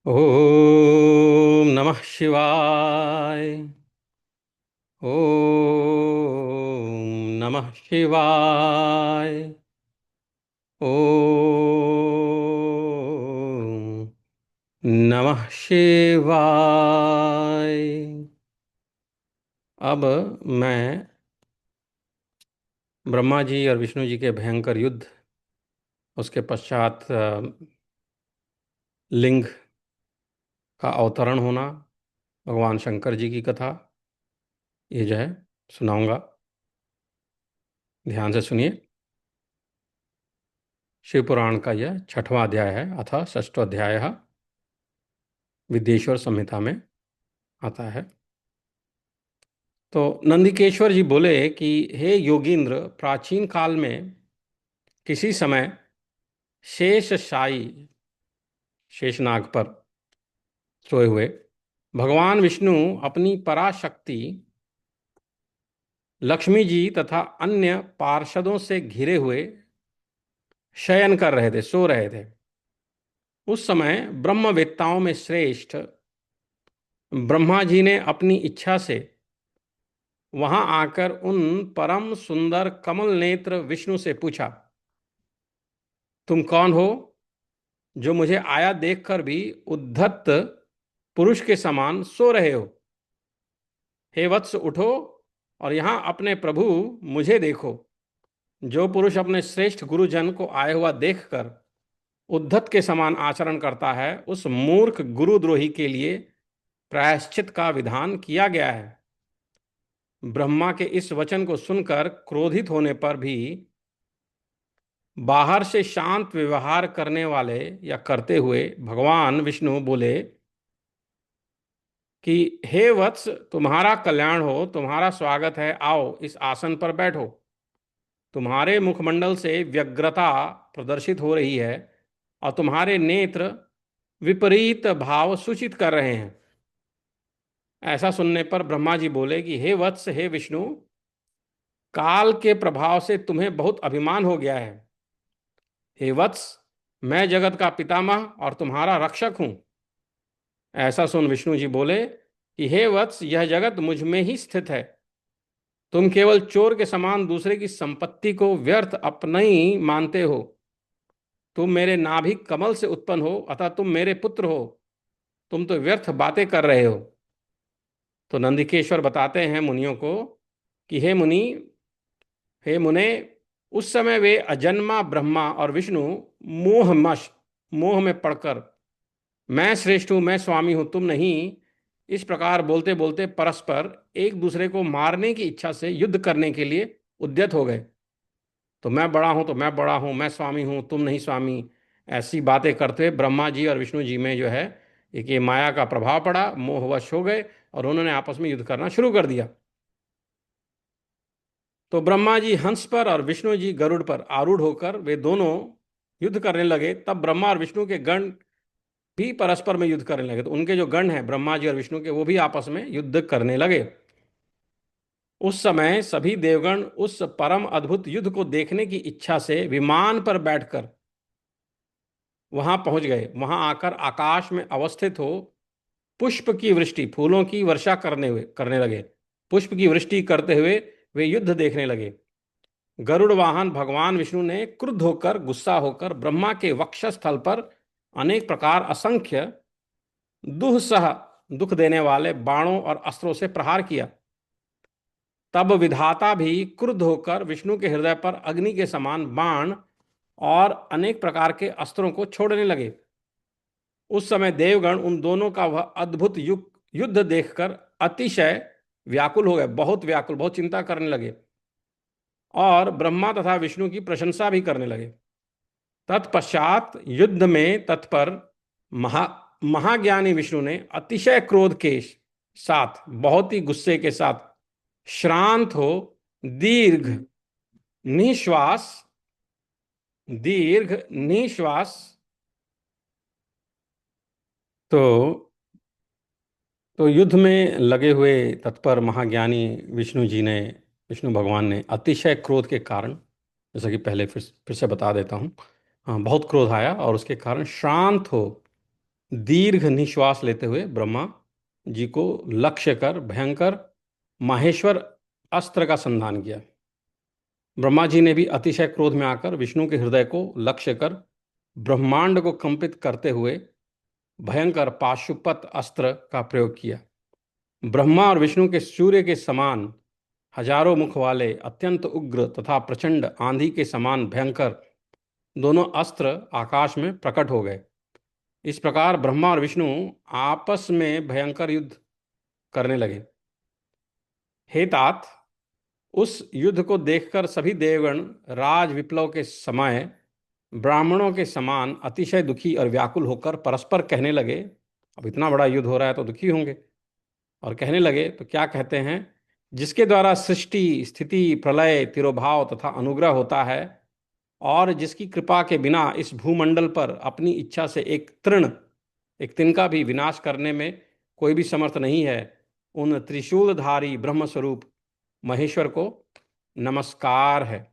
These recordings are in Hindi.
ओम नमः शिवाय। ओम नमः शिवाय। ओम नमः शिवाय। अब मैं ब्रह्मा जी और विष्णु जी के भयंकर युद्ध, उसके पश्चात लिंग का अवतरण होना, भगवान शंकर जी की कथा, ये जो है सुनाऊंगा। ध्यान से सुनिए। शिव पुराण का यह छठवां अध्याय है, अथा षष्ठो अध्याय विद्येश्वर संहिता में आता है। तो नंदिकेश्वर जी बोले कि हे योगींद्र, प्राचीन काल में किसी समय शेषशायी, शेषनाग पर सोए हुए भगवान विष्णु अपनी पराशक्ति लक्ष्मी जी तथा अन्य पार्षदों से घिरे हुए शयन कर रहे थे, सो रहे थे। उस समय ब्रह्मवेत्ताओं में श्रेष्ठ ब्रह्मा जी ने अपनी इच्छा से वहां आकर उन परम सुंदर कमल नेत्र विष्णु से पूछा, तुम कौन हो जो मुझे आया देखकर भी उद्धत पुरुष के समान सो रहे हो? हे वत्स, उठो और यहां अपने प्रभु मुझे देखो। जो पुरुष अपने श्रेष्ठ गुरुजन को आया हुआ देखकर उद्धत के समान आचरण करता है, उस मूर्ख गुरुद्रोही के लिए प्रायश्चित का विधान किया गया है। ब्रह्मा के इस वचन को सुनकर क्रोधित होने पर भी बाहर से शांत व्यवहार करने वाले या करते हुए भगवान विष्णु बोले कि हे वत्स, तुम्हारा कल्याण हो, तुम्हारा स्वागत है, आओ इस आसन पर बैठो। तुम्हारे मुखमंडल से व्यग्रता प्रदर्शित हो रही है और तुम्हारे नेत्र विपरीत भाव सूचित कर रहे हैं। ऐसा सुनने पर ब्रह्मा जी बोले कि हे वत्स, हे विष्णु, काल के प्रभाव से तुम्हें बहुत अभिमान हो गया है। हे वत्स, मैं जगत का पितामह और तुम्हारा रक्षक हूं। ऐसा सुन विष्णु जी बोले कि हे वत्स, यह जगत मुझ में ही स्थित है। तुम केवल चोर के समान दूसरे की संपत्ति को व्यर्थ अपना ही मानते हो। तुम मेरे नाभि कमल से उत्पन्न हो, अतः तुम मेरे पुत्र हो। तुम तो व्यर्थ बातें कर रहे हो। तो नंदिकेश्वर बताते हैं मुनियों को कि हे मुनि, हे मुने, उस समय वे अजन्मा ब्रह्मा और विष्णु मोह में पड़कर मैं श्रेष्ठ हूं, मैं स्वामी हूं, तुम नहीं, इस प्रकार बोलते बोलते परस्पर एक दूसरे को मारने की इच्छा से युद्ध करने के लिए उद्यत हो गए। तो मैं बड़ा हूं, तो मैं बड़ा हूं, मैं स्वामी हूं, तुम नहीं स्वामी, ऐसी बातें करते हुए ब्रह्मा जी और विष्णु जी में जो है एक ये माया का प्रभाव पड़ा, मोहवश हो गए और उन्होंने आपस में युद्ध करना शुरू कर दिया। तो ब्रह्मा जी हंस पर और विष्णु जी गरुड़ पर आरूढ़ होकर वे दोनों युद्ध करने लगे। तब ब्रह्मा और विष्णु के गण भी परस्पर में युद्ध करने लगे। तो उनके जो गण हैं ब्रह्मा जी और विष्णु के, वो भी आपस में युद्ध करने लगे। उस समय सभी देवगण उस परम अद्भुत युद्ध को देखने की इच्छा से विमान पर बैठकर वहां पहुंच गए। वहां आकर आकाश में अवस्थित हो पुष्प की वृष्टि, फूलों की वर्षा करने लगे। पुष्प की वृष्टि करते हुए वे युद्ध देखने लगे। गरुड़ वाहन भगवान विष्णु ने क्रुद्ध होकर, गुस्सा होकर ब्रह्मा के वक्षस्थल पर अनेक प्रकार असंख्य दुःसह, दुख देने वाले बाणों और अस्त्रों से प्रहार किया। तब विधाता भी क्रुद्ध होकर विष्णु के हृदय पर अग्नि के समान बाण और अनेक प्रकार के अस्त्रों को छोड़ने लगे। उस समय देवगण उन दोनों का वह अद्भुत युद्ध देखकर अतिशय व्याकुल हो गए, बहुत व्याकुल, बहुत चिंता करने लगे और ब्रह्मा तथा विष्णु की प्रशंसा भी करने लगे। तत्पश्चात युद्ध में तत्पर महा महाज्ञानी विष्णु ने अतिशय क्रोध के साथ, बहुत ही गुस्से के साथ श्रांत हो दीर्घ निश्वास दीर्घ निश्वास तो युद्ध में लगे हुए तत्पर महाज्ञानी विष्णु जी ने, विष्णु भगवान ने अतिशय क्रोध के कारण, जैसा कि पहले फिर से बता देता हूँ, हाँ, बहुत क्रोध आया और उसके कारण शांत हो दीर्घ निश्वास लेते हुए ब्रह्मा जी को लक्ष्य कर भयंकर माहेश्वर अस्त्र का संधान किया। ब्रह्मा जी ने भी अतिशय क्रोध में आकर विष्णु के हृदय को लक्ष्य कर ब्रह्मांड को कंपित करते हुए भयंकर पाशुपत अस्त्र का प्रयोग किया। ब्रह्मा और विष्णु के सूर्य के समान हजारों मुख वाले अत्यंत उग्र तथा प्रचंड आंधी के समान भयंकर दोनों अस्त्र आकाश में प्रकट हो गए। इस प्रकार ब्रह्मा और विष्णु आपस में भयंकर युद्ध करने लगे। हे तात, उस युद्ध को देखकर सभी देवगण राज विप्लव के समय ब्राह्मणों के समान अतिशय दुखी और व्याकुल होकर परस्पर कहने लगे, अब इतना बड़ा युद्ध हो रहा है तो दुखी होंगे। और कहने लगे तो क्या कहते हैं, जिसके द्वारा सृष्टि स्थिति प्रलय तिरोभाव तथा अनुग्रह होता है और जिसकी कृपा के बिना इस भूमंडल पर अपनी इच्छा से एक तिनका भी विनाश करने में कोई भी समर्थ नहीं है, उन त्रिशूलधारी ब्रह्म स्वरूप महेश्वर को नमस्कार है।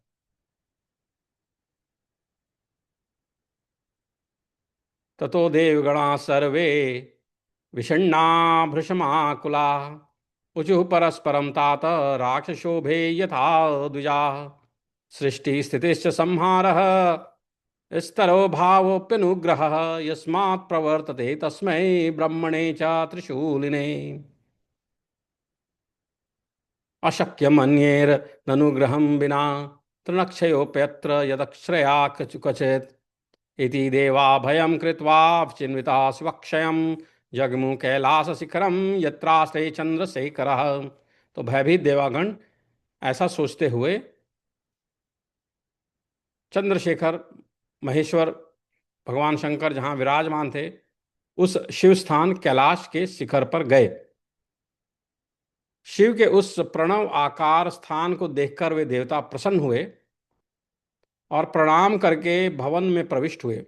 ततो देवगणा सर्वे विषण्णा भृशमाकुला ऊचुः परस्परं तात राक्षसोभे यथा द्विजा सृष्टि स्थितिश्च संहारः स्तरो भावोऽप्यनुग्रहः यस्मात् प्रवर्तते तस्मै ब्रह्मणे च त्रिशूलिने अशक्यमन्येरनुग्रहं विना तृणक्षयोप्यत्र यदक्षरया क्वचित् इति देवा भयं कृत्वा चिन्विता स्वक्षयं जगमु कैलासशिखरं यत्रास्ते चंद्रशेखरः। तो भयभीत देवागण ऐसा सोचते हुए चंद्रशेखर महेश्वर भगवान शंकर जहाँ विराजमान थे उस शिव स्थान कैलाश के शिखर पर गए। शिव के उस प्रणव आकार स्थान को देखकर वे देवता प्रसन्न हुए और प्रणाम करके भवन में प्रविष्ट हुए।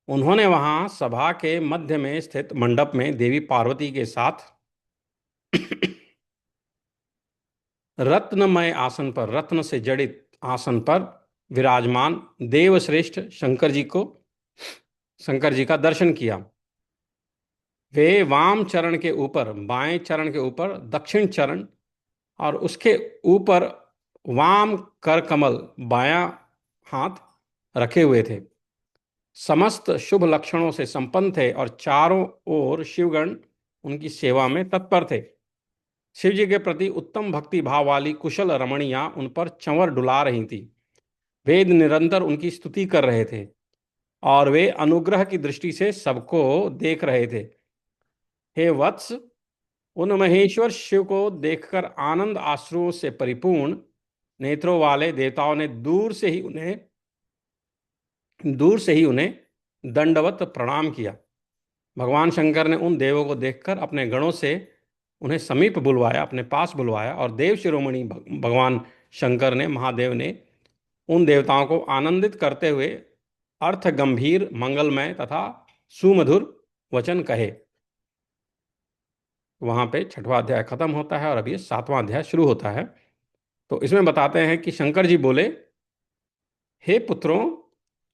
उन्होंने वहां सभा के मध्य में स्थित मंडप में देवी पार्वती के साथ रत्नमय आसन पर, रत्न से जड़ित आसन पर विराजमान देवश्रेष्ठ शंकर जी का दर्शन किया। वे वाम चरण के ऊपर, बाएं चरण के ऊपर दक्षिण चरण और उसके ऊपर वाम कर कमल बायां हाथ रखे हुए थे। समस्त शुभ लक्षणों से संपन्न थे और चारों ओर शिवगण उनकी सेवा में तत्पर थे। शिव जी के प्रति उत्तम भक्ति भाव वाली कुशल रमणियां उन पर चंवर डुला रही थी। वेद निरंतर उनकी स्तुति कर रहे थे और वे अनुग्रह की दृष्टि से सबको देख रहे थे। हे वत्स, उन महेश्वर शिव को देखकर आनंद आश्रुओं से परिपूर्ण नेत्रों वाले देवताओं ने दूर से ही उन्हें दंडवत प्रणाम किया। भगवान शंकर ने उन देवों को देखकर अपने गणों से उन्हें समीप बुलवाया, अपने पास बुलवाया और देव शिरोमणि भगवान शंकर ने, महादेव ने उन देवताओं को आनंदित करते हुए अर्थ गंभीर मंगलमय तथा सुमधुर वचन कहे। वहां पे 6वां अध्याय खत्म होता है और अभी 7वां अध्याय शुरू होता है। तो इसमें बताते हैं कि शंकर जी बोले, हे पुत्रों,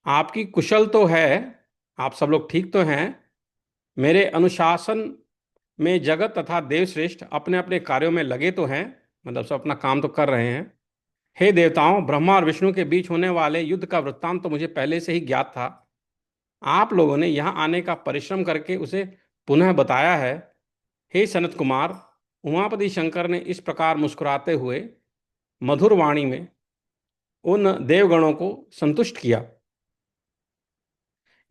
आपकी कुशल तो है, आप सब लोग ठीक तो हैं, मेरे अनुशासन में जगत तथा देवश्रेष्ठ अपने अपने कार्यों में लगे तो हैं, मतलब सब अपना काम तो कर रहे हैं। हे देवताओं, ब्रह्मा और विष्णु के बीच होने वाले युद्ध का वृत्तांत तो मुझे पहले से ही ज्ञात था। आप लोगों ने यहाँ आने का परिश्रम करके उसे पुनः बताया है। हे सनत कुमार, उमापति शंकर ने इस प्रकार मुस्कुराते हुए मधुर वाणी में उन देवगणों को संतुष्ट किया।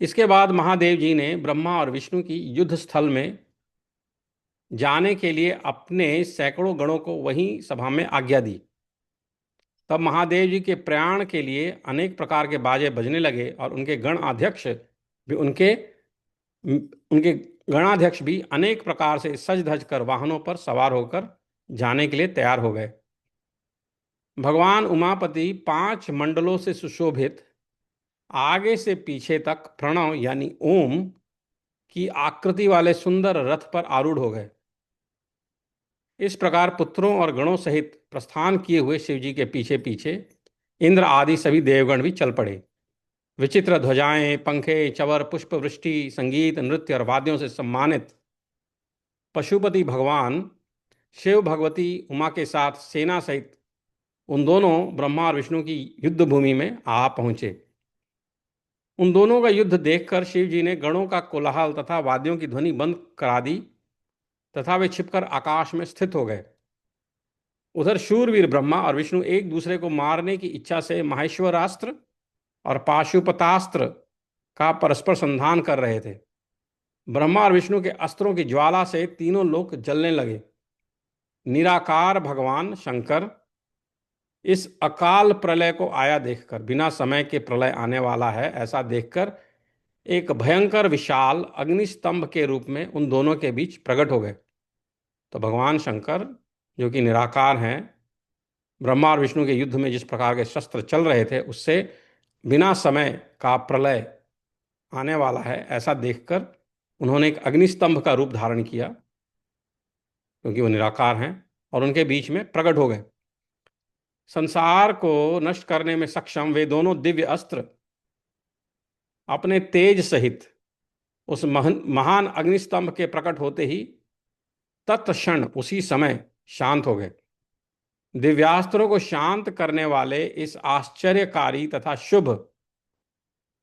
इसके बाद महादेव जी ने ब्रह्मा और विष्णु की युद्ध स्थल में जाने के लिए अपने सैकड़ों गणों को वहीं सभा में आज्ञा दी। तब महादेव जी के प्रयाण के लिए अनेक प्रकार के बाजे बजने लगे और उनके गणाध्यक्ष भी अनेक प्रकार से सज धज कर वाहनों पर सवार होकर जाने के लिए तैयार हो गए। भगवान उमापति 5 मंडलों से सुशोभित आगे से पीछे तक प्रणव यानी ओम की आकृति वाले सुंदर रथ पर आरूढ़ हो गए। इस प्रकार पुत्रों और गणों सहित प्रस्थान किए हुए शिव जी के पीछे पीछे इंद्र आदि सभी देवगण भी चल पड़े। विचित्र ध्वजाएं, पंखे, चवर, पुष्प वृष्टि, संगीत, नृत्य और वाद्यों से सम्मानित पशुपति भगवान शिव भगवती उमा के साथ सेना सहित उन दोनों ब्रह्मा और विष्णु की युद्ध भूमि में आ पहुंचे। उन दोनों का युद्ध देखकर शिव जी ने गणों का कोलाहल तथा वाद्यों की ध्वनि बंद करा दी तथा वे छिपकर आकाश में स्थित हो गए। उधर शूरवीर ब्रह्मा और विष्णु एक दूसरे को मारने की इच्छा से माहेश्वरास्त्र और पाशुपतास्त्र का परस्पर संधान कर रहे थे। ब्रह्मा और विष्णु के अस्त्रों की ज्वाला से तीनों लोक जलने लगे। निराकार भगवान शंकर इस अकाल प्रलय को आया देखकर, बिना समय के प्रलय आने वाला है ऐसा देखकर, एक भयंकर विशाल अग्निस्तंभ के रूप में उन दोनों के बीच प्रकट हो गए। तो भगवान शंकर जो कि निराकार हैं, ब्रह्मा और विष्णु के युद्ध में जिस प्रकार के शस्त्र चल रहे थे उससे बिना समय का प्रलय आने वाला है ऐसा देखकर उन्होंने एक अग्निस्तंभ का रूप धारण किया, क्योंकि वो निराकार हैं, और उनके बीच में प्रकट हो गए। संसार को नष्ट करने में सक्षम वे दोनों दिव्य अस्त्र अपने तेज सहित उस महान अग्निस्तंभ के प्रकट होते ही तत्क्षण उसी समय शांत हो गए। दिव्यास्त्रों को शांत करने वाले इस आश्चर्यकारी तथा शुभ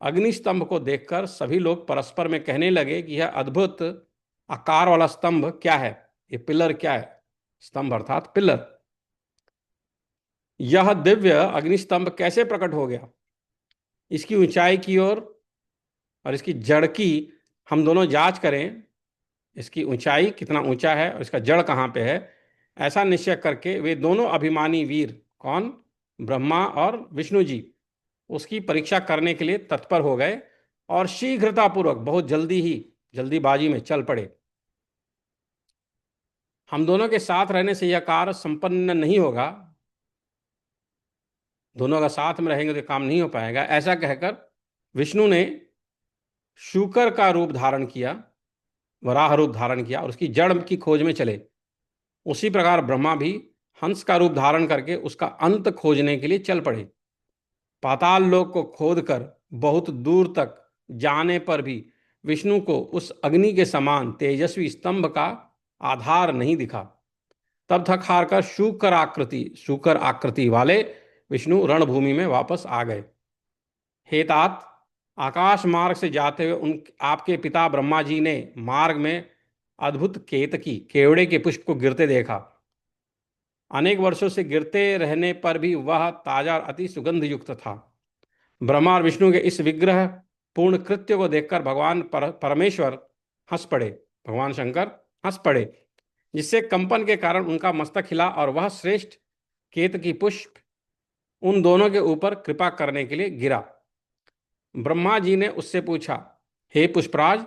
अग्निस्तंभ को देखकर सभी लोग परस्पर में कहने लगे कि यह अद्भुत आकार वाला स्तंभ क्या है, ये पिलर क्या है। स्तंभ अर्थात पिलर। यह दिव्य अग्निस्तंभ कैसे प्रकट हो गया, इसकी ऊंचाई की ओर और इसकी जड़ की हम दोनों जांच करें। इसकी ऊंचाई कितना ऊंचा है और इसका जड़ कहाँ पे है, ऐसा निश्चय करके वे दोनों अभिमानी वीर, कौन, ब्रह्मा और विष्णु जी, उसकी परीक्षा करने के लिए तत्पर हो गए और शीघ्रतापूर्वक, बहुत जल्दी ही, जल्दीबाजी में चल पड़े। हम दोनों के साथ रहने से यह कार्य संपन्न नहीं होगा, दोनों का साथ में रहेंगे तो काम नहीं हो पाएगा, ऐसा कहकर विष्णु ने शूकर का रूप धारण किया, वराह रूप धारण किया और उसकी जड़ की खोज में चले। उसी प्रकार ब्रह्मा भी हंस का रूप धारण करके उसका अंत खोजने के लिए चल पड़े। पाताल लोक को खोदकर बहुत दूर तक जाने पर भी विष्णु को उस अग्नि के समान तेजस्वी स्तंभ का आधार नहीं दिखा। तब थक हार कर शूकर आकृति वाले विष्णु रणभूमि में वापस आ गए। हे तात, आकाश मार्ग से जाते हुए उन आपके पिता ब्रह्मा जी ने मार्ग में अद्भुत केतकी, केवड़े के पुष्प को गिरते देखा। अनेक वर्षों से गिरते रहने पर भी वह ताजा और अति सुगंध युक्त था। ब्रह्मा और विष्णु के इस विग्रह पूर्ण कृत्य को देखकर भगवान परमेश्वर हंस पड़े, भगवान शंकर हंस पड़े, जिससे कंपन के कारण उनका मस्तक हिला और वह श्रेष्ठ केतकी पुष्प उन दोनों के ऊपर कृपा करने के लिए गिरा। ब्रह्मा जी ने उससे पूछा, हे पुष्पराज,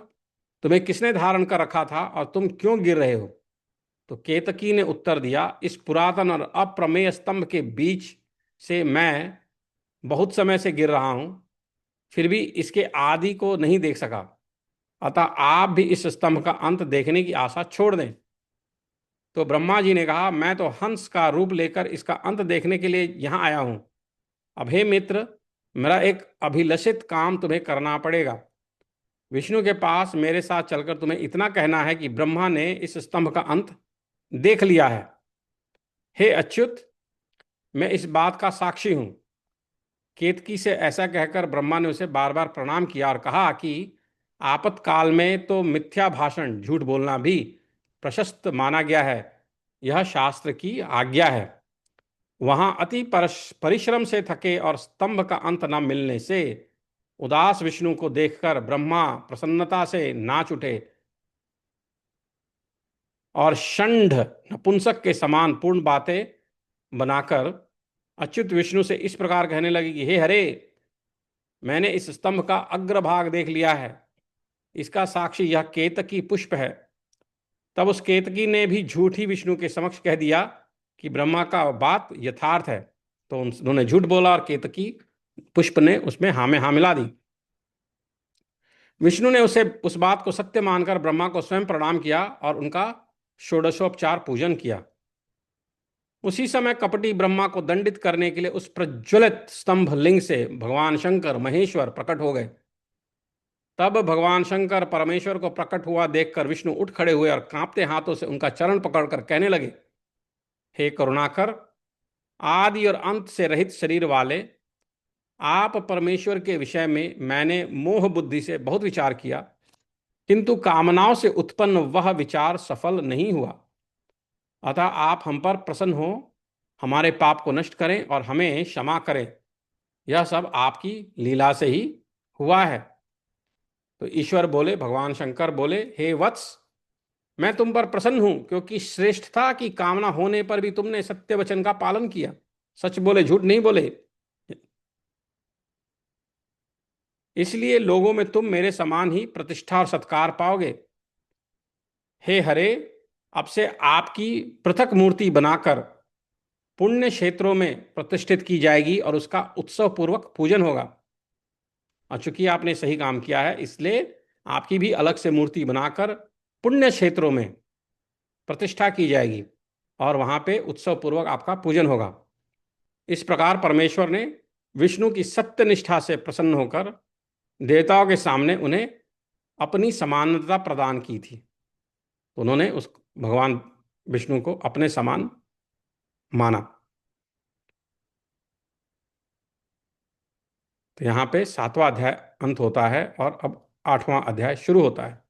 तुम्हें किसने धारण कर रखा था और तुम क्यों गिर रहे हो? तो केतकी ने उत्तर दिया, इस पुरातन और अप्रमेय स्तंभ के बीच से मैं बहुत समय से गिर रहा हूं, फिर भी इसके आदि को नहीं देख सका, अतः आप भी इस स्तंभ का अंत देखने की आशा छोड़ दें। तो ब्रह्मा जी ने कहा, मैं तो हंस का रूप लेकर इसका अंत देखने के लिए यहां आया हूं। अब हे मित्र, मेरा एक अभिलषित काम तुम्हें करना पड़ेगा। विष्णु के पास मेरे साथ चलकर तुम्हें इतना कहना है कि ब्रह्मा ने इस स्तंभ का अंत देख लिया है। हे अच्युत, मैं इस बात का साक्षी हूं। केतकी से ऐसा कहकर ब्रह्मा ने उसे बार बार प्रणाम किया और कहा कि आपातकाल में तो मिथ्या भाषण, झूठ बोलना भी प्रशस्त माना गया है, यह शास्त्र की आज्ञा है। वहां अति परिश्रम से थके और स्तंभ का अंत न मिलने से उदास विष्णु को देखकर ब्रह्मा प्रसन्नता से नाच उठे और षंड नपुंसक के समान पूर्ण बातें बनाकर अच्युत विष्णु से इस प्रकार कहने लगे कि हे हरे, मैंने इस स्तंभ का अग्रभाग देख लिया है, इसका साक्षी यह केतकी पुष्प है। तब उस केतकी ने भी झूठी विष्णु के समक्ष कह दिया कि ब्रह्मा का बात यथार्थ है। तो उन्होंने झूठ बोला और केतकी पुष्प ने उसमें हाँ में हाँ मिला दी। विष्णु ने उसे उस बात को सत्य मानकर ब्रह्मा को स्वयं प्रणाम किया और उनका षोडशोपचार पूजन किया। उसी समय कपटी ब्रह्मा को दंडित करने के लिए उस प्रज्वलित स्तंभ लिंग से भगवान शंकर महेश्वर प्रकट हो गए। तब भगवान शंकर परमेश्वर को प्रकट हुआ देखकर विष्णु उठ खड़े हुए और कांपते हाथों से उनका चरण पकड़कर कहने लगे, हे करुणाकर, आदि और अंत से रहित शरीर वाले आप परमेश्वर के विषय में मैंने मोह बुद्धि से बहुत विचार किया, किंतु कामनाओं से उत्पन्न वह विचार सफल नहीं हुआ। अतः आप हम पर प्रसन्न हो, हमारे पाप को नष्ट करें और हमें क्षमा करें। यह सब आपकी लीला से ही हुआ है। तो ईश्वर बोले, भगवान शंकर बोले, हे वत्स, मैं तुम पर प्रसन्न हूं क्योंकि श्रेष्ठता की कामना होने पर भी तुमने सत्य वचन का पालन किया, सच बोले, झूठ नहीं बोले। इसलिए लोगों में तुम मेरे समान ही प्रतिष्ठा और सत्कार पाओगे। हे हरे, अब से आपकी पृथक मूर्ति बनाकर पुण्य क्षेत्रों में प्रतिष्ठित की जाएगी और उसका उत्सव पूर्वक पूजन होगा। और चूंकि आपने सही काम किया है, इसलिए आपकी भी अलग से मूर्ति बनाकर पुण्य क्षेत्रों में प्रतिष्ठा की जाएगी और वहां पे उत्सव पूर्वक आपका पूजन होगा। इस प्रकार परमेश्वर ने विष्णु की सत्य निष्ठा से प्रसन्न होकर देवताओं के सामने उन्हें अपनी समानता प्रदान की थी। तो उन्होंने उस भगवान विष्णु को अपने समान माना। तो यहाँ पे 7वां अध्याय अंत होता है और अब 8वां अध्याय शुरू होता है।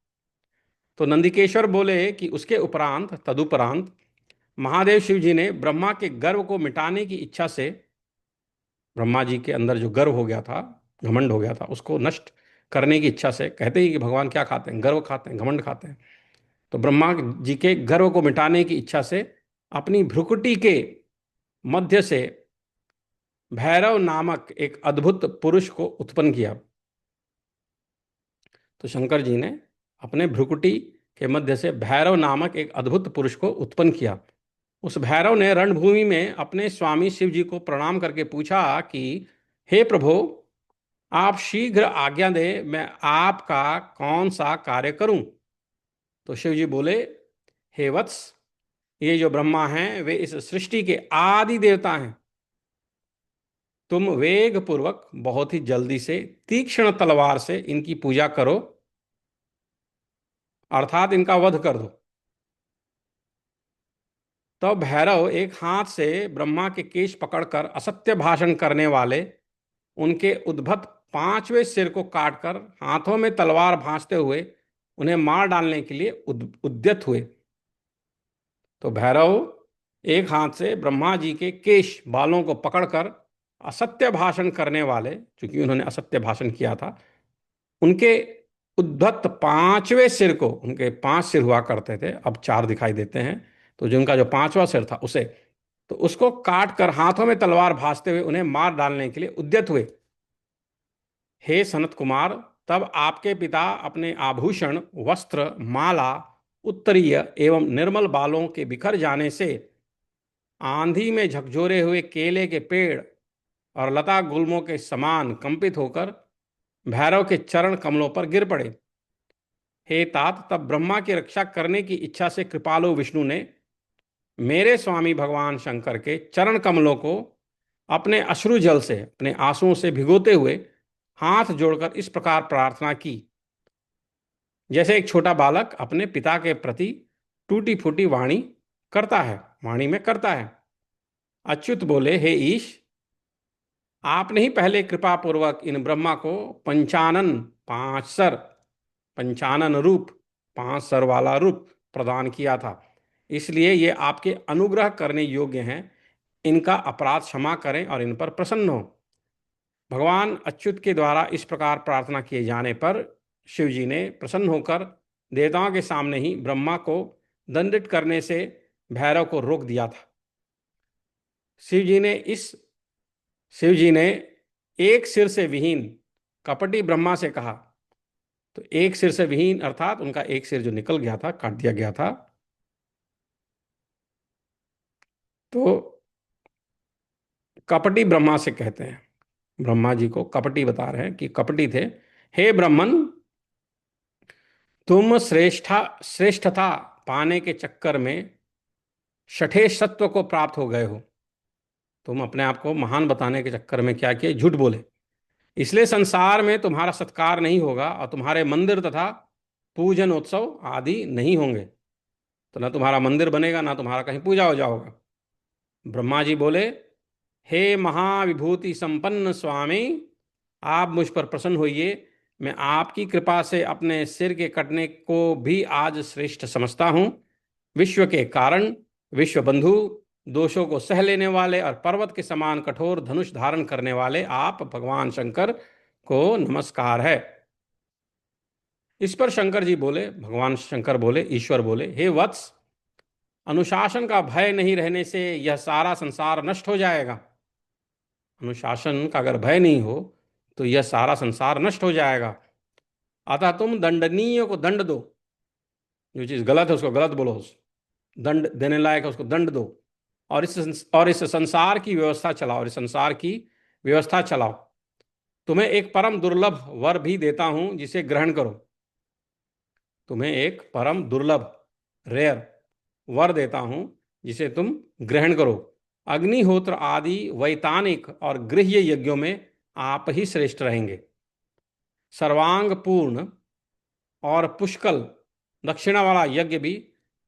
तो नंदिकेश्वर बोले कि उसके उपरांत, तदुपरांत महादेव शिव जी ने ब्रह्मा के गर्व को मिटाने की इच्छा से, ब्रह्मा जी के अंदर जो गर्व हो गया था, घमंड हो गया था, उसको नष्ट करने की इच्छा से, कहते हैं कि भगवान क्या खाते हैं, गर्व खाते हैं, घमंड खाते हैं। तो ब्रह्मा जी के गर्व को मिटाने की इच्छा से अपनी भ्रुकुटी के मध्य से भैरव नामक एक अद्भुत पुरुष को उत्पन्न किया। तो शंकर जी ने अपने भ्रुकुटी के मध्य से भैरव नामक एक अद्भुत पुरुष को उत्पन्न किया। उस भैरव ने रणभूमि में अपने स्वामी शिव जी को प्रणाम करके पूछा कि हे प्रभु, आप शीघ्र आज्ञा दें, मैं आपका कौन सा कार्य करूं। तो शिव जी बोले, हे वत्स, ये जो ब्रह्मा हैं वे इस सृष्टि के आदि देवता हैं। तुम वेग पूर्वक बहुत ही जल्दी से तीक्ष्ण तलवार से इनकी पूजा करो, अर्थात इनका वध कर दो। तो भैरव एक हाथ से ब्रह्मा के केश पकड़कर असत्य भाषण करने वाले उनके उद्भट 5वें सिर को काटकर हाथों में तलवार भांजते हुए उन्हें मार डालने के लिए उद्यत हुए। तो भैरव एक हाथ से ब्रह्मा जी के केश बालों को पकड़कर असत्य भाषण करने वाले, क्योंकि उन्होंने असत्य भाषण किया था, उनके उद्धत 5वें सिर को, उनके 5 सिर हुआ करते थे, अब 4 दिखाई देते हैं, तो जिनका जो 5वां सिर था उसे, तो उसको काट कर हाथों में तलवार भांजते हुए उन्हें मार डालने के लिए उद्यत हुए। हे सनत कुमार, तब आपके पिता अपने आभूषण, वस्त्र, माला, उत्तरीय एवं निर्मल बालों के बिखर जाने से आंधी में झकझोरे हुए केले के पेड़ और लता गुल्मों के समान कंपित होकर भैरव के चरण कमलों पर गिर पड़े। हे तात, तब ब्रह्मा की रक्षा करने की इच्छा से कृपालु विष्णु ने मेरे स्वामी भगवान शंकर के चरण कमलों को अपने अश्रु जल से, अपने आंसुओं से भिगोते हुए हाथ जोड़कर इस प्रकार प्रार्थना की, जैसे एक छोटा बालक अपने पिता के प्रति टूटी फूटी वाणी करता है, वाणी में करता है। अच्युत बोले, हे ईश, आपने ही पहले कृपा पूर्वक इन ब्रह्मा को पंचानन, 5 सर, पंचानन रूप, 5 सर वाला रूप प्रदान किया था, इसलिए ये आपके अनुग्रह करने योग्य हैं। इनका अपराध क्षमा करें और इन पर प्रसन्न हो। भगवान अच्युत के द्वारा इस प्रकार प्रार्थना किए जाने पर शिव जी ने प्रसन्न होकर देवताओं के सामने ही ब्रह्मा को दंडित करने से भैरव को रोक दिया था। शिव जी ने इस शिव जी ने एक सिर से विहीन कपटी ब्रह्मा से कहा। तो एक सिर से विहीन अर्थात उनका एक सिर जो निकल गया था, काट दिया गया था। तो कपटी ब्रह्मा से कहते हैं, ब्रह्मा जी को कपटी बता रहे हैं कि कपटी थे। हे ब्रह्मन, तुम श्रेष्ठता पाने के चक्कर में छठे सत्व को प्राप्त हो गए हो। तुम अपने आप को महान बताने के चक्कर में क्या किए, झूठ बोले। इसलिए संसार में तुम्हारा सत्कार नहीं होगा और तुम्हारे मंदिर तथा पूजन उत्सव आदि नहीं होंगे। तो ना तुम्हारा मंदिर बनेगा, ना तुम्हारा कहीं पूजा हो जाओगा। ब्रह्मा जी बोले, हे महाविभूति संपन्न स्वामी, आप मुझ पर प्रसन्न होइए। मैं आपकी कृपा से अपने सिर के कटने को भी आज श्रेष्ठ समझता हूं। विश्व के कारण, विश्व बंधु, दोषों को सह लेने वाले और पर्वत के समान कठोर धनुष धारण करने वाले आप भगवान शंकर को नमस्कार है। इस पर शंकर जी बोले, भगवान शंकर बोले, ईश्वर बोले, हे वत्स, अनुशासन का भय नहीं रहने से यह सारा संसार नष्ट हो जाएगा। अनुशासन का अगर भय नहीं हो तो यह सारा संसार नष्ट हो जाएगा। अतः तुम दंडनीय को दंड दो। जो चीज गलत है उसको गलत बोलो, दंड देने लायक है उसको दंड दो। और इस संसार की व्यवस्था चलाओ, और इस संसार की व्यवस्था चलाओ। तुम्हें एक परम दुर्लभ वर भी देता हूं, जिसे ग्रहण करो। तुम्हें एक परम दुर्लभ, रेयर वर देता हूं, जिसे तुम ग्रहण करो। अग्निहोत्र आदि वैतानिक और गृह्य यज्ञों में आप ही श्रेष्ठ रहेंगे। सर्वांग पूर्ण और पुष्कल दक्षिणा वाला यज्ञ भी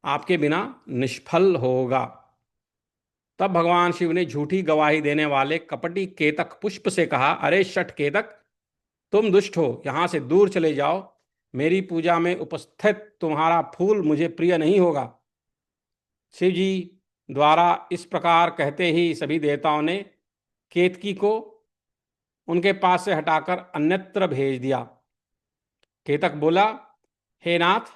आपके बिना निष्फल होगा। तब भगवान शिव ने झूठी गवाही देने वाले कपटी केतक पुष्प से कहा, अरे शठ केतक, तुम दुष्ट हो, यहां से दूर चले जाओ। मेरी पूजा में उपस्थित तुम्हारा फूल मुझे प्रिय नहीं होगा। शिव जी द्वारा इस प्रकार कहते ही सभी देवताओं ने केतकी को उनके पास से हटाकर अन्यत्र भेज दिया। केतक बोला, हे नाथ,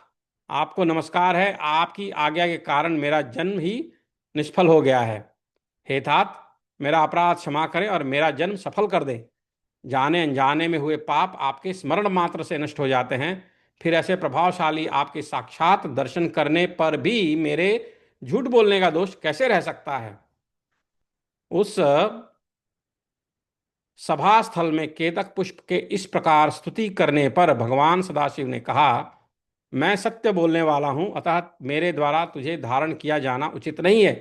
आपको नमस्कार है। आपकी आज्ञा के कारण मेरा जन्म ही निष्फल हो गया है। हे तात, मेरा अपराध क्षमा करें और मेरा जन्म सफल कर दें। जाने अनजाने में हुए पाप आपके स्मरण मात्र से नष्ट हो जाते हैं। फिर ऐसे प्रभावशाली आपके साक्षात दर्शन करने पर भी मेरे झूठ बोलने का दोष कैसे रह सकता है। उस सभा स्थल में केतक पुष्प के इस प्रकार स्तुति करने पर भगवान सदाशिव ने कहा, मैं सत्य बोलने वाला हूं, अतः मेरे द्वारा तुझे धारण किया जाना उचित नहीं है,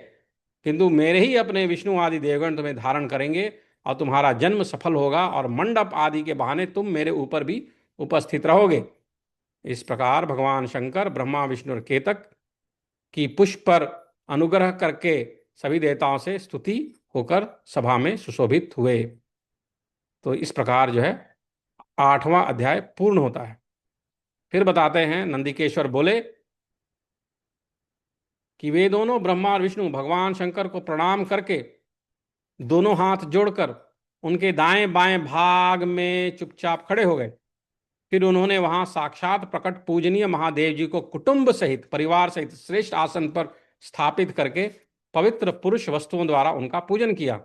किंतु मेरे ही अपने विष्णु आदि देवगण तुम्हें धारण करेंगे और तुम्हारा जन्म सफल होगा और मंडप आदि के बहाने तुम मेरे ऊपर भी उपस्थित रहोगे। इस प्रकार भगवान शंकर, ब्रह्मा, विष्णु और केतक की पुष्प पर अनुग्रह करके सभी देवताओं से स्तुति होकर सभा में सुशोभित हुए। तो इस प्रकार जो है 8वां अध्याय पूर्ण होता है। फिर बताते हैं, नंदिकेश्वर बोले कि वे दोनों ब्रह्मा और विष्णु भगवान शंकर को प्रणाम करके दोनों हाथ जोड़कर उनके दाएं बाएं भाग में चुपचाप खड़े हो गए। फिर उन्होंने वहां साक्षात प्रकट पूजनीय महादेव जी को कुटुंब सहित, परिवार सहित श्रेष्ठ आसन पर स्थापित करके पवित्र पुरुष वस्तुओं द्वारा उनका पूजन किया।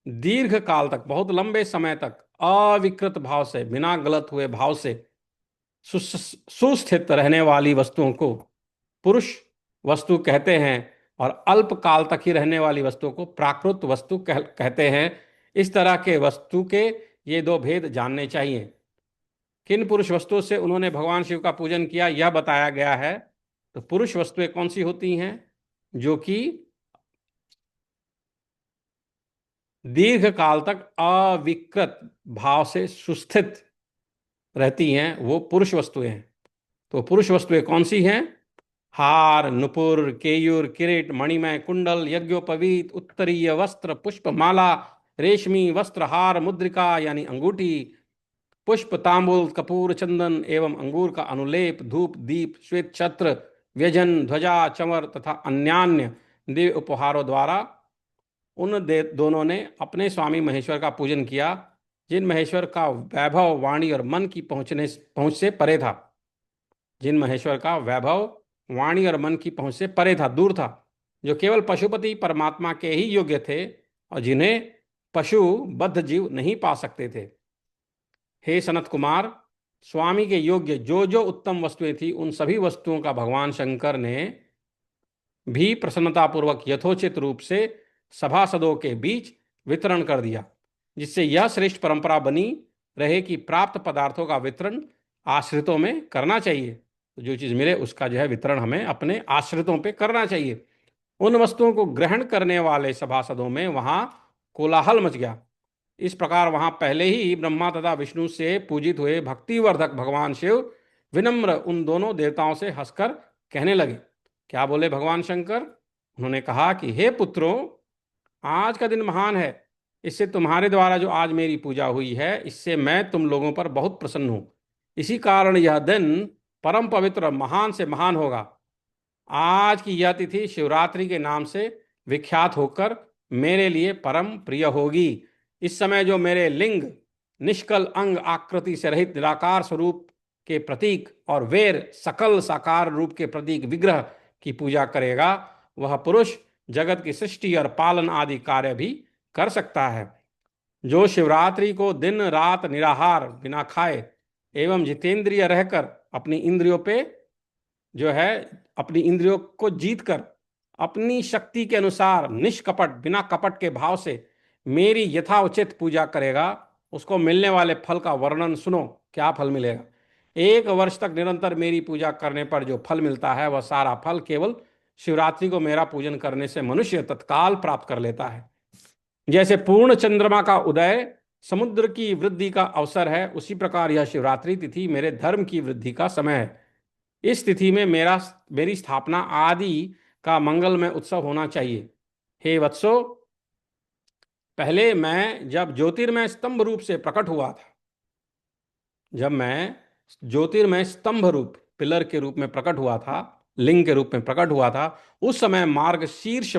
दीर्घ काल तक, बहुत लंबे समय तक अविकृत भाव से, बिना गलत हुए भाव से सुस्थित रहने वाली वस्तुओं को पुरुष वस्तु कहते हैं और अल्प काल तक ही रहने वाली वस्तुओं को प्राकृत वस्तु कहते हैं। इस तरह के वस्तु के ये दो भेद जानने चाहिए। किन पुरुष वस्तुओं से उन्होंने भगवान शिव का पूजन किया यह बताया गया है। तो पुरुष वस्तुएं कौन सी होती हैं? जो कि दीर्घ काल तक अविकृत भाव से सुस्थित रहती हैं, वो पुरुष वस्तुएं हैं। तो पुरुष वस्तुएं कौन सी हैं? हार, नुपुर, केयूर, किरीट, मणिमय कुंडल, यज्ञोपवीत, उत्तरीय वस्त्र, पुष्प माला, रेशमी वस्त्र, हार, मुद्रिका यानी अंगूठी, पुष्प, तांबूल, कपूर, चंदन एवं अंगूर का अनुलेप, धूप, दीप, श्वेत छत्र, व्यजन, ध्वजा, चंवर तथा अन्यान्य दिव्य उपहारों द्वारा उन दोनों ने अपने स्वामी महेश्वर का पूजन किया, जिन महेश्वर का वैभव वाणी और मन की पहुंच से परे था। जिन महेश्वर का वैभव वाणी और मन की पहुंच से परे था, दूर था, जो केवल पशुपति परमात्मा के ही योग्य थे और जिन्हें पशु बद्ध जीव नहीं पा सकते थे। हे सनत कुमार, स्वामी के योग्य जो जो उत्तम वस्तुएं थी, उन सभी वस्तुओं का भगवान शंकर ने भी प्रसन्नतापूर्वक यथोचित रूप से सभासदों के बीच वितरण कर दिया, जिससे यह श्रेष्ठ परंपरा बनी रहे कि प्राप्त पदार्थों का वितरण आश्रितों में करना चाहिए। तो जो चीज़ मिले उसका जो है वितरण हमें अपने आश्रितों पे करना चाहिए। उन वस्तुओं को ग्रहण करने वाले सभासदों में वहां कोलाहल मच गया। इस प्रकार वहां पहले ही ब्रह्मा तथा विष्णु से पूजित हुए भक्तिवर्धक भगवान शिव विनम्र उन दोनों देवताओं से हंसकर कहने लगे। क्या बोले भगवान शंकर? उन्होंने कहा कि हे पुत्रों, आज का दिन महान है। इससे तुम्हारे द्वारा जो आज मेरी पूजा हुई है, इससे मैं तुम लोगों पर बहुत प्रसन्न हूं। इसी कारण यह दिन परम पवित्र महान से महान होगा। आज की यह तिथि शिवरात्रि के नाम से विख्यात होकर मेरे लिए परम प्रिय होगी। इस समय जो मेरे लिंग, निष्कल अंग आकृति से रहित निराकार स्वरूप के प्रतीक और वेर सकल साकार रूप के प्रतीक विग्रह की पूजा करेगा, वह पुरुष जगत की सृष्टि और पालन आदि कार्य भी कर सकता है। जो शिवरात्रि को दिन रात निराहार बिना खाए एवं जितेंद्रिय रहकर अपनी इंद्रियों पे जो है अपनी इंद्रियों को जीत कर अपनी शक्ति के अनुसार निष्कपट बिना कपट के भाव से मेरी यथाउचित पूजा करेगा, उसको मिलने वाले फल का वर्णन सुनो। क्या फल मिलेगा? 1 वर्ष तक निरंतर मेरी पूजा करने पर जो फल मिलता है, वह सारा फल केवल शिवरात्रि को मेरा पूजन करने से मनुष्य तत्काल प्राप्त कर लेता है। जैसे पूर्ण चंद्रमा का उदय समुद्र की वृद्धि का अवसर है, उसी प्रकार यह शिवरात्रि तिथि मेरे धर्म की वृद्धि का समय है। इस तिथि में मेरी स्थापना आदि का मंगलमय उत्सव होना चाहिए। हे वत्सो, पहले मैं जब ज्योतिर्मय स्तंभ रूप से प्रकट हुआ था, जब मैं ज्योतिर्मय स्तंभ रूप पिलर के रूप में प्रकट हुआ था, लिंग के रूप में प्रकट हुआ था, उस समय मार्गशीर्ष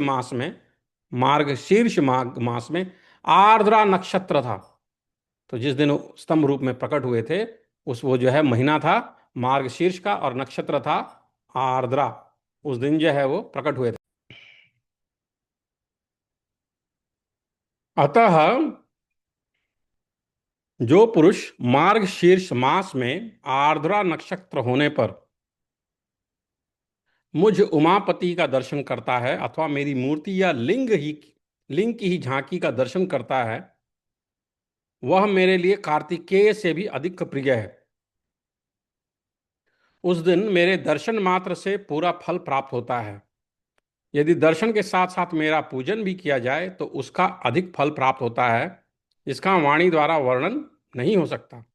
मास में आर्द्रा नक्षत्र था। तो जिस दिन स्तंभ रूप में प्रकट हुए थे, उस वो जो है महीना था मार्गशीर्ष का और नक्षत्र था आर्द्रा। उस दिन जो है वो प्रकट हुए थे। अतः जो पुरुष मार्गशीर्ष मास में आर्द्रा नक्षत्र होने पर मुझ उमापति का दर्शन करता है अथवा मेरी मूर्ति या लिंग की ही झांकी का दर्शन करता है, वह मेरे लिए कार्तिकेय से भी अधिक प्रिय है। उस दिन मेरे दर्शन मात्र से पूरा फल प्राप्त होता है। यदि दर्शन के साथ साथ मेरा पूजन भी किया जाए तो उसका अधिक फल प्राप्त होता है, जिसका वाणी द्वारा वर्णन नहीं हो सकता।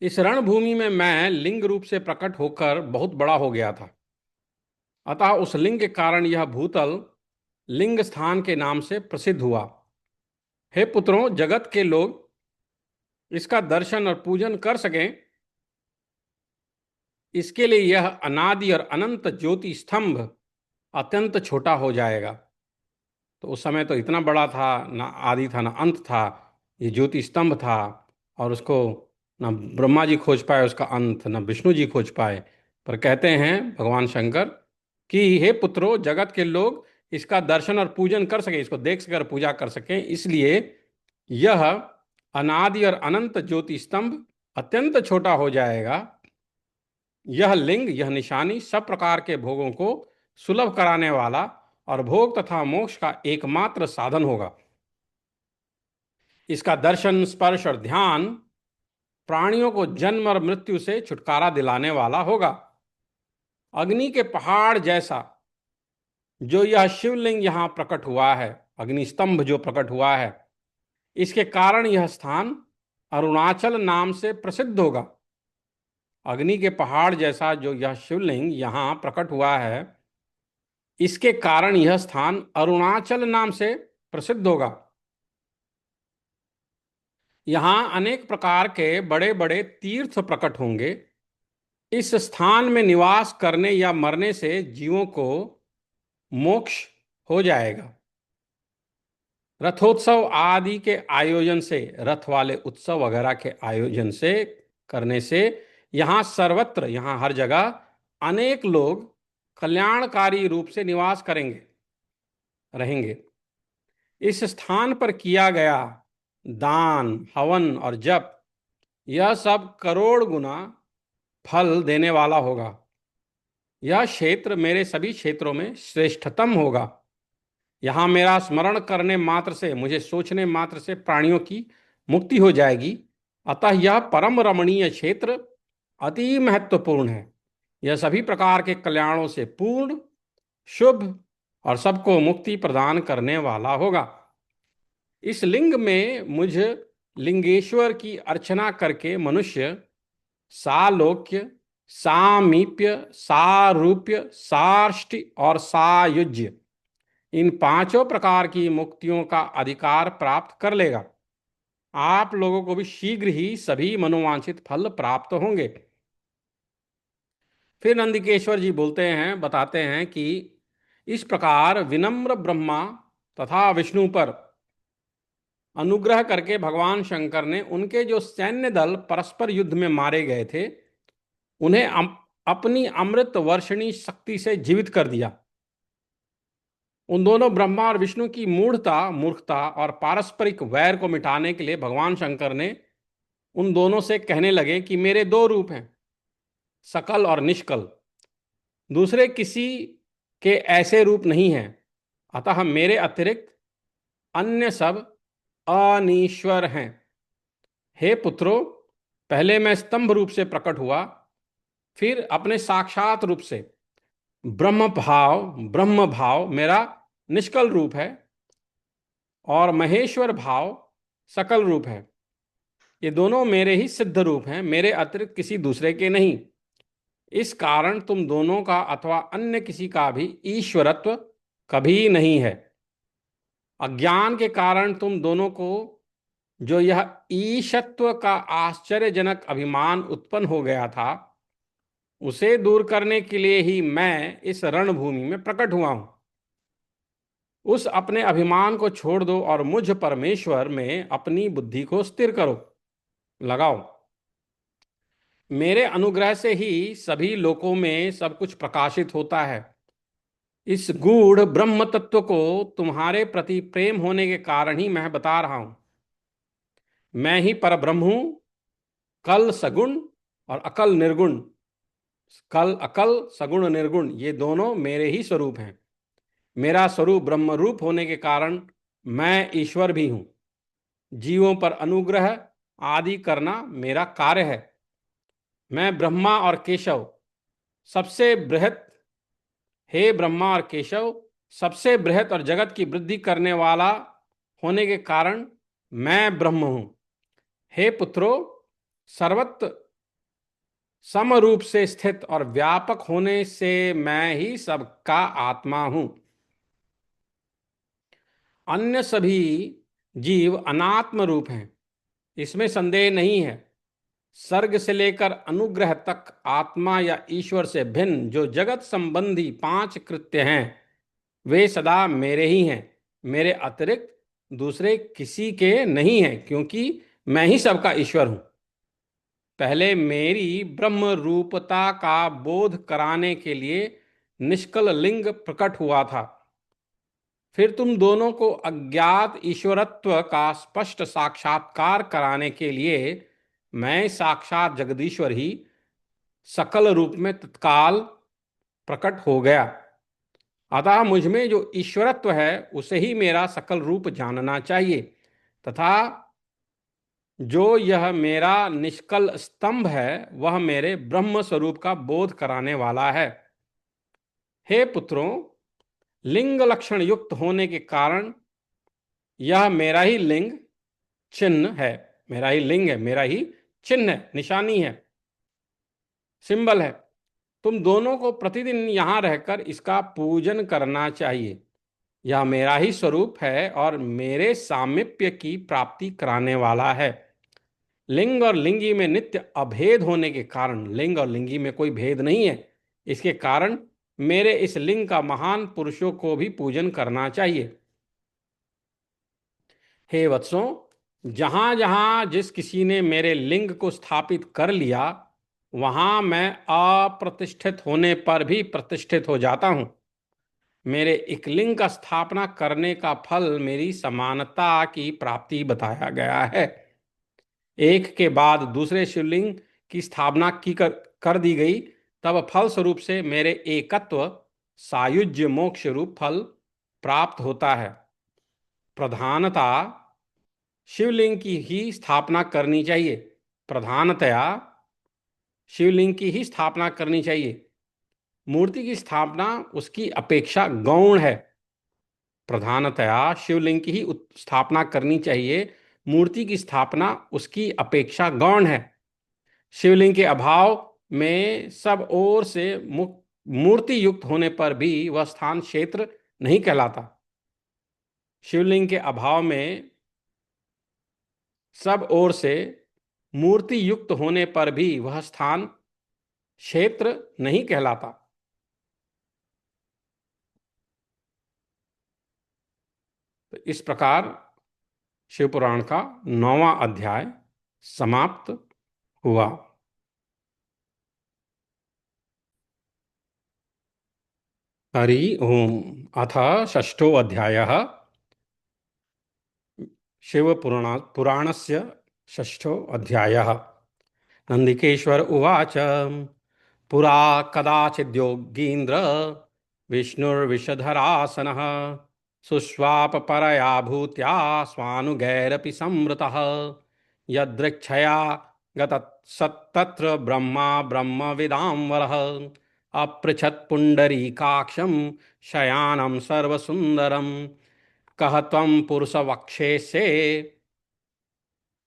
इस रणभूमि में मैं लिंग रूप से प्रकट होकर बहुत बड़ा हो गया था। अतः उस लिंग के कारण यह भूतल लिंग स्थान के नाम से प्रसिद्ध हुआ। हे पुत्रों, जगत के लोग इसका दर्शन और पूजन कर सकें, इसके लिए यह अनादि और अनंत ज्योति स्तंभ अत्यंत छोटा हो जाएगा। तो उस समय तो इतना बड़ा था, ना आदि था ना अंत था, ये ज्योति स्तंभ था, और उसको ना ब्रह्मा जी खोज पाए उसका अंत, ना विष्णु जी खोज पाए। पर कहते हैं भगवान शंकर कि हे पुत्रो, जगत के लोग इसका दर्शन और पूजन कर सके, इसको देख सके और पूजा कर सकें, इसलिए यह अनादि और अनंत ज्योति स्तंभ अत्यंत छोटा हो जाएगा। यह लिंग, यह निशानी सब प्रकार के भोगों को सुलभ कराने वाला और भोग तथा मोक्ष का एकमात्र साधन होगा। इसका दर्शन, स्पर्श और ध्यान प्राणियों को जन्म और मृत्यु से छुटकारा दिलाने वाला होगा। अग्नि के पहाड़ जैसा जो यह शिवलिंग यहां प्रकट हुआ है, अग्नि स्तंभ जो प्रकट हुआ है, इसके कारण यह स्थान अरुणाचल नाम से प्रसिद्ध होगा। अग्नि के पहाड़ जैसा जो यह शिवलिंग यहां प्रकट हुआ है, इसके कारण यह स्थान अरुणाचल नाम से प्रसिद्ध होगा। यहां अनेक प्रकार के बड़े बड़े तीर्थ प्रकट होंगे। इस स्थान में निवास करने या मरने से जीवों को मोक्ष हो जाएगा। रथोत्सव आदि के आयोजन से, रथ वाले उत्सव वगैरह के आयोजन से करने से यहां सर्वत्र, यहां हर जगह अनेक लोग कल्याणकारी रूप से निवास करेंगे, रहेंगे। इस स्थान पर किया गया दान, हवन और जप, यह सब करोड़ गुना फल देने वाला होगा। यह क्षेत्र मेरे सभी क्षेत्रों में श्रेष्ठतम होगा। यहां मेरा स्मरण करने मात्र से, मुझे सोचने मात्र से प्राणियों की मुक्ति हो जाएगी। अतः यह परम रमणीय क्षेत्र अति महत्वपूर्ण है। यह सभी प्रकार के कल्याणों से पूर्ण, शुभ और सबको मुक्ति प्रदान करने वाला होगा। इस लिंग में मुझ लिंगेश्वर की अर्चना करके मनुष्य सालोक्य, सामीप्य, सारूप्य, साष्टि और सायुज्य, इन पांचों प्रकार की मुक्तियों का अधिकार प्राप्त कर लेगा। आप लोगों को भी शीघ्र ही सभी मनोवांछित फल प्राप्त होंगे। फिर नंदिकेश्वर जी बोलते हैं, बताते हैं कि इस प्रकार विनम्र ब्रह्मा तथा विष्णु पर अनुग्रह करके भगवान शंकर ने उनके जो सैन्य दल परस्पर युद्ध में मारे गए थे, उन्हें अपनी अमृत वर्षणी शक्ति से जीवित कर दिया। उन दोनों ब्रह्मा और विष्णु की मूढ़ता, मूर्खता और पारस्परिक वैर को मिटाने के लिए भगवान शंकर ने उन दोनों से कहने लगे कि मेरे दो रूप हैं, सकल और निष्कल। दूसरे किसी के ऐसे रूप नहीं हैं, अतः मेरे अतिरिक्त अन्य सब अनीश्वर हैं। हे पुत्रों, पहले मैं स्तंभ रूप से प्रकट हुआ, फिर अपने साक्षात रूप से ब्रह्म भाव मेरा निष्कल रूप है, और महेश्वर भाव सकल रूप है। ये दोनों मेरे ही सिद्ध रूप हैं, मेरे अतिरिक्त किसी दूसरे के नहीं। इस कारण तुम दोनों का अथवा अन्य किसी का भी ईश्वरत्व कभी नहीं है। अज्ञान के कारण तुम दोनों को जो यह ईशत्व का आश्चर्यजनक अभिमान उत्पन्न हो गया था, उसे दूर करने के लिए ही मैं इस रणभूमि में प्रकट हुआ हूं। उस अपने अभिमान को छोड़ दो और मुझ परमेश्वर में अपनी बुद्धि को स्थिर करो, लगाओ। मेरे अनुग्रह से ही सभी लोकों में सब कुछ प्रकाशित होता है। इस गूढ़ ब्रह्म तत्व को तुम्हारे प्रति प्रेम होने के कारण ही मैं बता रहा हूं। मैं ही परब्रह्म हूं, कल सगुण और अकल निर्गुण। कल अकल, सगुण निर्गुण, ये दोनों मेरे ही स्वरूप हैं। मेरा स्वरूप ब्रह्म रूप होने के कारण मैं ईश्वर भी हूं। जीवों पर अनुग्रह आदि करना मेरा कार्य है। मैं ब्रह्मा और केशव सबसे बृहत हे ब्रह्मा और केशव, सबसे बृहत और जगत की वृद्धि करने वाला होने के कारण मैं ब्रह्म हूं। हे पुत्रों, सर्वत्र समरूप से स्थित और व्यापक होने से मैं ही सबका आत्मा हूं। अन्य सभी जीव अनात्म रूप हैं, इसमें संदेह नहीं है। सर्ग से लेकर अनुग्रह तक आत्मा या ईश्वर से भिन्न जो जगत संबंधी पांच कृत्य हैं, वे सदा मेरे ही हैं, मेरे अतिरिक्त दूसरे किसी के नहीं हैं, क्योंकि मैं ही सबका ईश्वर हूं। पहले मेरी ब्रह्म रूपता का बोध कराने के लिए निष्कल लिंग प्रकट हुआ था। फिर तुम दोनों को अज्ञात ईश्वरत्व का स्पष्ट साक्षात्कार कराने के लिए मैं साक्षात जगदीश्वर ही सकल रूप में तत्काल प्रकट हो गया। अतः मुझ में जो ईश्वरत्व है उसे ही मेरा सकल रूप जानना चाहिए, तथा जो यह मेरा निष्कल स्तंभ है वह मेरे ब्रह्म स्वरूप का बोध कराने वाला है। हे पुत्रों, लिंग लक्षण युक्त होने के कारण यह मेरा ही लिंग चिन्ह है, मेरा ही लिंग है, मेरा ही चिन्ह है, निशानी है, सिंबल है। तुम दोनों को प्रतिदिन यहां रहकर इसका पूजन करना चाहिए। यह मेरा ही स्वरूप है और मेरे सामीप्य की प्राप्ति कराने वाला है। लिंग और लिंगी में नित्य अभेद होने के कारण, लिंग और लिंगी में कोई भेद नहीं है, इसके कारण मेरे इस लिंग का महान पुरुषों को भी पूजन करना चाहिए। हे वत्सों, जहां जहां जिस किसी ने मेरे लिंग को स्थापित कर लिया, वहां मैं अप्रतिष्ठित होने पर भी प्रतिष्ठित हो जाता हूं। मेरे एक लिंग का स्थापना करने का फल मेरी समानता की प्राप्ति बताया गया है। एक के बाद दूसरे शिवलिंग की स्थापना कर दी गई, तब फल स्वरूप से मेरे एकत्व सायुज्य मोक्ष रूप फल प्राप्त होता है। प्रधानता शिवलिंग की ही स्थापना करनी चाहिए, प्रधानतया शिवलिंग की ही स्थापना करनी चाहिए। मूर्ति की स्थापना उसकी अपेक्षा गौण है। प्रधानतया शिवलिंग की ही स्थापना करनी चाहिए। मूर्ति की स्थापना उसकी अपेक्षा गौण है। शिवलिंग के अभाव में सब ओर से मूर्ति युक्त होने पर भी वह स्थान क्षेत्र नहीं कहलाता। शिवलिंग के अभाव में सब ओर से मूर्ति युक्त होने पर भी वह स्थान क्षेत्र नहीं कहलाता। तो इस प्रकार शिवपुराण का 9वां अध्याय समाप्त हुआ। हरि ओम। अथ षष्ठो अध्यायः। शिवपुराणस्य षष्ठो अध्यायः। नन्दिकेश्वर उवाच। पुरा कदाचिद्योगीन्द्र विष्णुर्विषधरासनः सुष्वापपरया भूत्या स्वानुगैरपि संवृतः यदृच्छया गतस्तत्र ब्रह्मा ब्रह्मविदां अपृच्छत् पुण्डरीकाक्षं शयानं सर्वसुन्दरं कः त्वं पुरुषवक्षेशे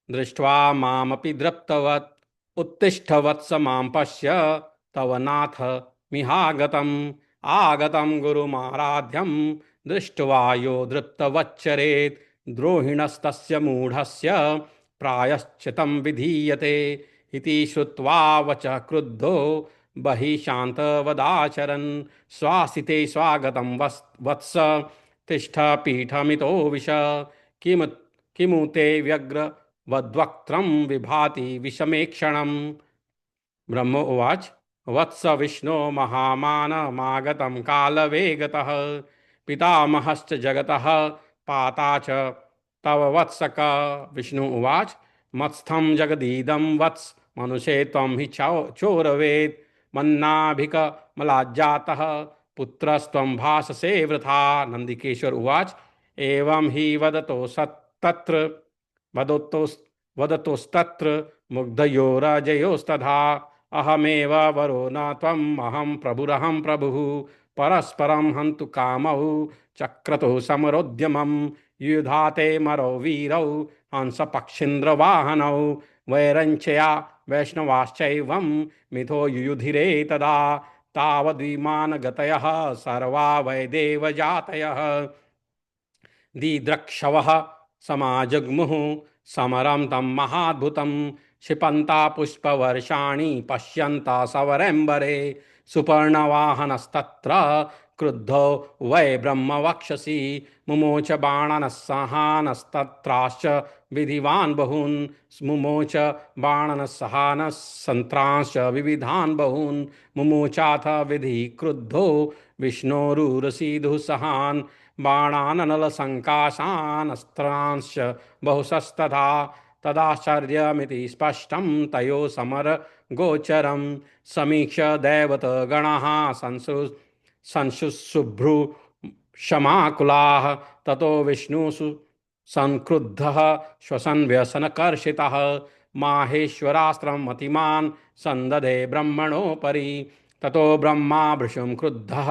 दृष्ट्वा मामपि दृप्तवत् उत्तिष्ठ वत्स मां पश्य तव नाथ मिहागतम् आगतं गुरुमाराध्यं दृष्ट्वा यो दृप्तवच्चरेत् द्रोहिणस्तस्य मूढस्य प्रायश्चितं विधीयते इति श्रुत्वा वचः क्रुद्धो बहिः शान्तवदाचरन् स्वासिते स्वागतं वत्स तिष्ठ पीठमितो विश किम किमु ते व्यग्र वद्वक्त्रं विभाति विषमेक्षणम्। ब्रह्म उवाच। वत्स विष्णो महामानमागतं कालवेगतः पितामहश्च जगतः पाता च तव वत्सक। विष्णु उवाच। मत्स्थं जगदीदं वत्स मनुषे त्वं हि चोरवेत् मन्नाभिकमलाज्जातः पुत्रस्त्वं भाससे वृथा। नंदिकेश्वर उवाच। एवं हि वदतो सत्तत्र वदतो वदतोस्तत्र मुग्धयो राजयोस्तथा अहमेव वरो न त्वम् अहं प्रभुरहं प्रभुः परस्परं हन्तु कामौ चक्रतो समरोद्यमं युधाते मरौ वीरौ हंसपक्षीन्द्रवाहनौ वैरञ्चया वैष्णवाश्चैवं मिथो युयुधिरे तदा तावद्विमान गतयः सर्वा वै देवजातयः दिद्रक्षवः समाजग्मुः समरं तं महाद्भुतं क्षिपन्ता पुष्पवर्षाणि पश्यन्ता सवरेम्बरे सुपर्णवाहनस्तत्र क्रुद्धो वै ब्रह्मवक्षसि मुमोच बाणानः सहानस्तत्राश्च विधिवान् बहून् मुमोच बाणानः सहानः सन्त्रांश्च विविधान् बहून् मुमोचाथ विधि क्रुद्धो विष्णोरुरसीदुः सहान् बाणानलसङ्काशानस्त्रांश्च बहुशस्तथा तदाश्चर्यमिति स्पष्टं तयो समरगोचरं समीक्ष्य दैवतगणाः संशुशुभ्रु क्षमाकुलाः ततो विष्णुषु संक्रुद्धः श्वसन् व्यसनकर्षितः माहेश्वरास्त्रं मतिमान् संदधे ब्रह्मणोपरि ततो ब्रह्मा भृशं क्रुद्धः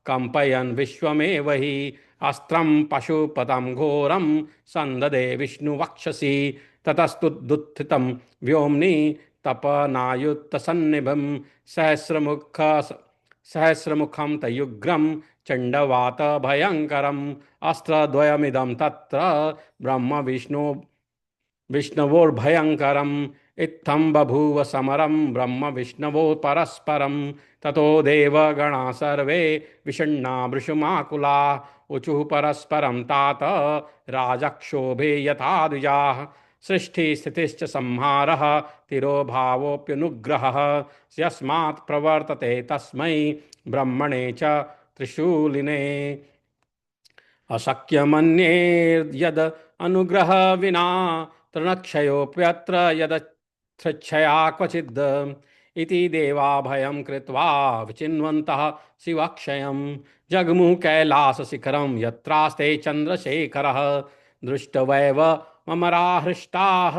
कंपयन् विश्वमेव हि अस्त्रं पशुपतं घोरं संददे विष्णुवक्षसि ततस्तुदुत्थितं व्योम्नि तपनायुत्तसन्निभं सहस्रमुखं तयुग्रं चण्डवात भयङ्करम् अस्त्रद्वयमिदं तत्र ब्रह्म विष्णवोर्भयङ्करम् इत्थं बभूव समरं ब्रह्म विष्णवो परस्परं ततो देवगणा सर्वे विषण्णा वृषुमाकुला ऊचुः परस्परं तात राजक्षोभे यथा द्विजाः सृष्टिस्थितिश्च संहारः तिरोभावोऽप्यनुग्रहः यस्मात् प्रवर्तते तस्मै ब्रह्मणे च त्रिशूलिने अशक्यमन्येर्यद् अनुग्रह विना तृणक्षयोऽप्यत्र यदच्छया क्वचिद् इति देवा भयं कृत्वा विचिन्वन्तः शिवक्षयं जग्मुः कैलासशिखरं यत्रास्ते चन्द्रशेखरः दृष्टवैव ममराहृष्टाः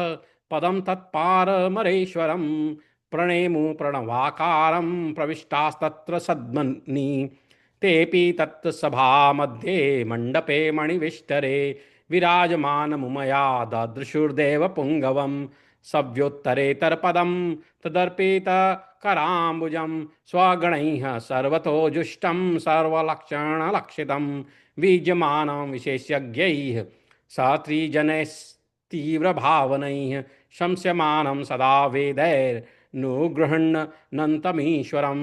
पदं तत्पारमरेश्वरं प्रणेमु प्रणवाकारं प्रविष्टास्तत्र सद्मनि तेऽपि तत्सभामध्ये मण्डपे मणिविष्टरे विराजमानमुमया ददृशुर्देव पुङ्गवं सव्योत्तरेतरपदं तदर्पितकराम्बुजं स्वगणैः सर्वतो जुष्टं सर्वलक्षणलक्षितं बीजमानं विशेषज्ञैः सात्रिजनैस्तीव्रभावनैः शंस्यमानं सदा वेदैर्नुगृह्णन्तमीश्वरं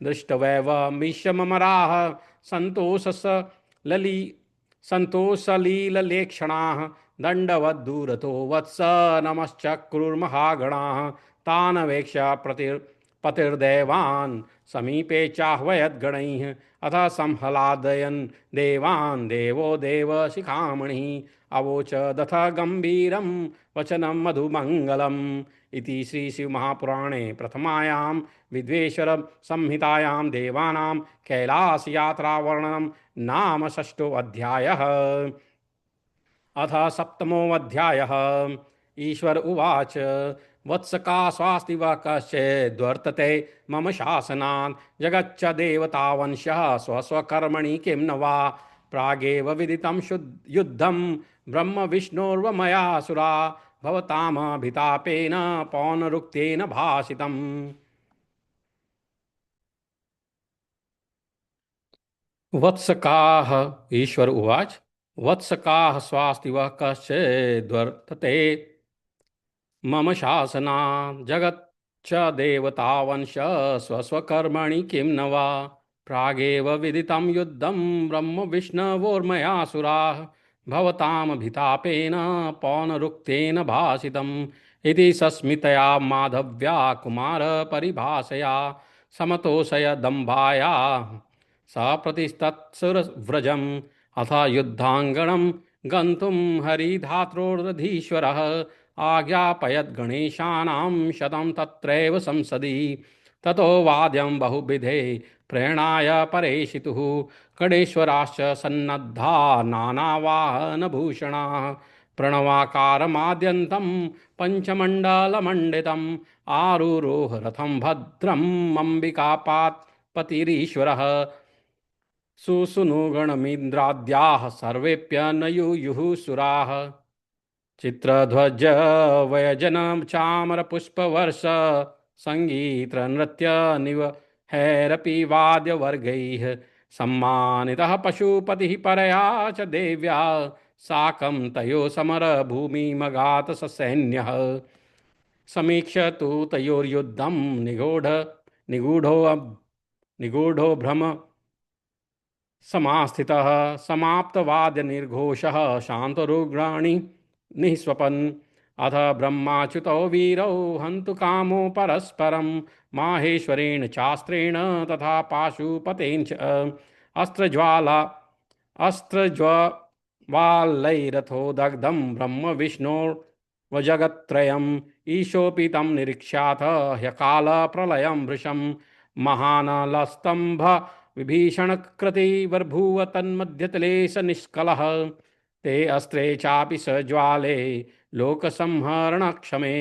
दृष्टवैवमिषममराः सन्तोषसलली सन्तोषलीललेक्षणाः दण्डवद्दूरतो वत्स नमश्चक्रुर्महागणाः तानवेक्ष्य पतिर्देवान् समीपे चाह्वयद्गणैः अथ संहलादयन् देवान् देवो देवशिखामणिः अवोचदथ गम्भीरं वचनं मधुमङ्गलम् इति श्री शिवमहापुराणे प्रथमायां विद्वेश्वर संहितायां देवानां कैलासयात्रावर्णनं नाम षष्ठोऽध्यायः। अथ सप्तमोऽध्यायः। ईश्वर उवाच वत्स का स्वास्ति वा कश्चिद्वर्तते मम शासनात् जगच्च देवतावंशः स्वस्वकर्मणि किं न वा प्रागेव विदितं युद्धं ब्रह्म विष्णोर्वमयासुरा भवतामभितापेन पौनरुक्तेन भाषितम्। वत्सकाः ईश्वर उवाच वत्सकाः स्वास्ति वः कश्चिद्वर्तते मम शासनात् जगच्च देवतावंश स्वस्वकर्मणि किं न वा प्रागेव विदितं युद्धं ब्रह्म विष्णवोर्मयासुराः भवतामभितापेन पौनरुक्तेन भाषितम् इति सस्मितया माधव्या कुमारपरिभाषया समतोषयदम्बाया स प्रतिस्तत्सुरव्रजम् अथ युद्धाङ्गणं गन्तुं हरिधात्रोरधीश्वरः आज्ञापयद्गणेशानां शतं तत्रैव संसदि ततो वाद्यं बहुविधे प्रेरणाय परेषितुः गणेश्वराश्च सन्नद्धा नानावाहनभूषणाः प्रणवाकारमाद्यन्तं पञ्चमण्डलमण्डितम् आरुरोह रथं भद्रम् अम्बिकापात्पतिरीश्वरः सुसुनुगणमिन्द्राद्याः सर्वेऽप्यनयुयुः सुराः चित्रध्वज वयजन चामर पुष्पवर्ष संगीत नृत्य निवहैरपि वाद्यवर्गैः सम्मानितः पशुपतिः परया च देव्या साकं तयो समरभूमिमगात ससैन्यः समीक्ष्य तु तयोर्युद्धं निगूढो भ्रम समास्थितः समाप्तवाद्यनिर्घोषः शान्तरुग्णानि निःस्वपन् अथ ब्रह्माच्युतौ वीरौ हन्तु कामो परस्परं माहेश्वरेण चास्त्रेण तथा पाशुपतेन च अस्त्रज्वालैरथो दग्धं ब्रह्म विष्णोर्वजगत्त्रयम् ईशोऽपि तं निरीक्ष्याथ ह्यकालप्रलयं भृशं महानलस्तम्भ विभीषणकृतिवर्भूव तन्मध्यतले स निष्कलः ते अस्त्रे चापि स ज्वाले लोकसंहरणक्षमे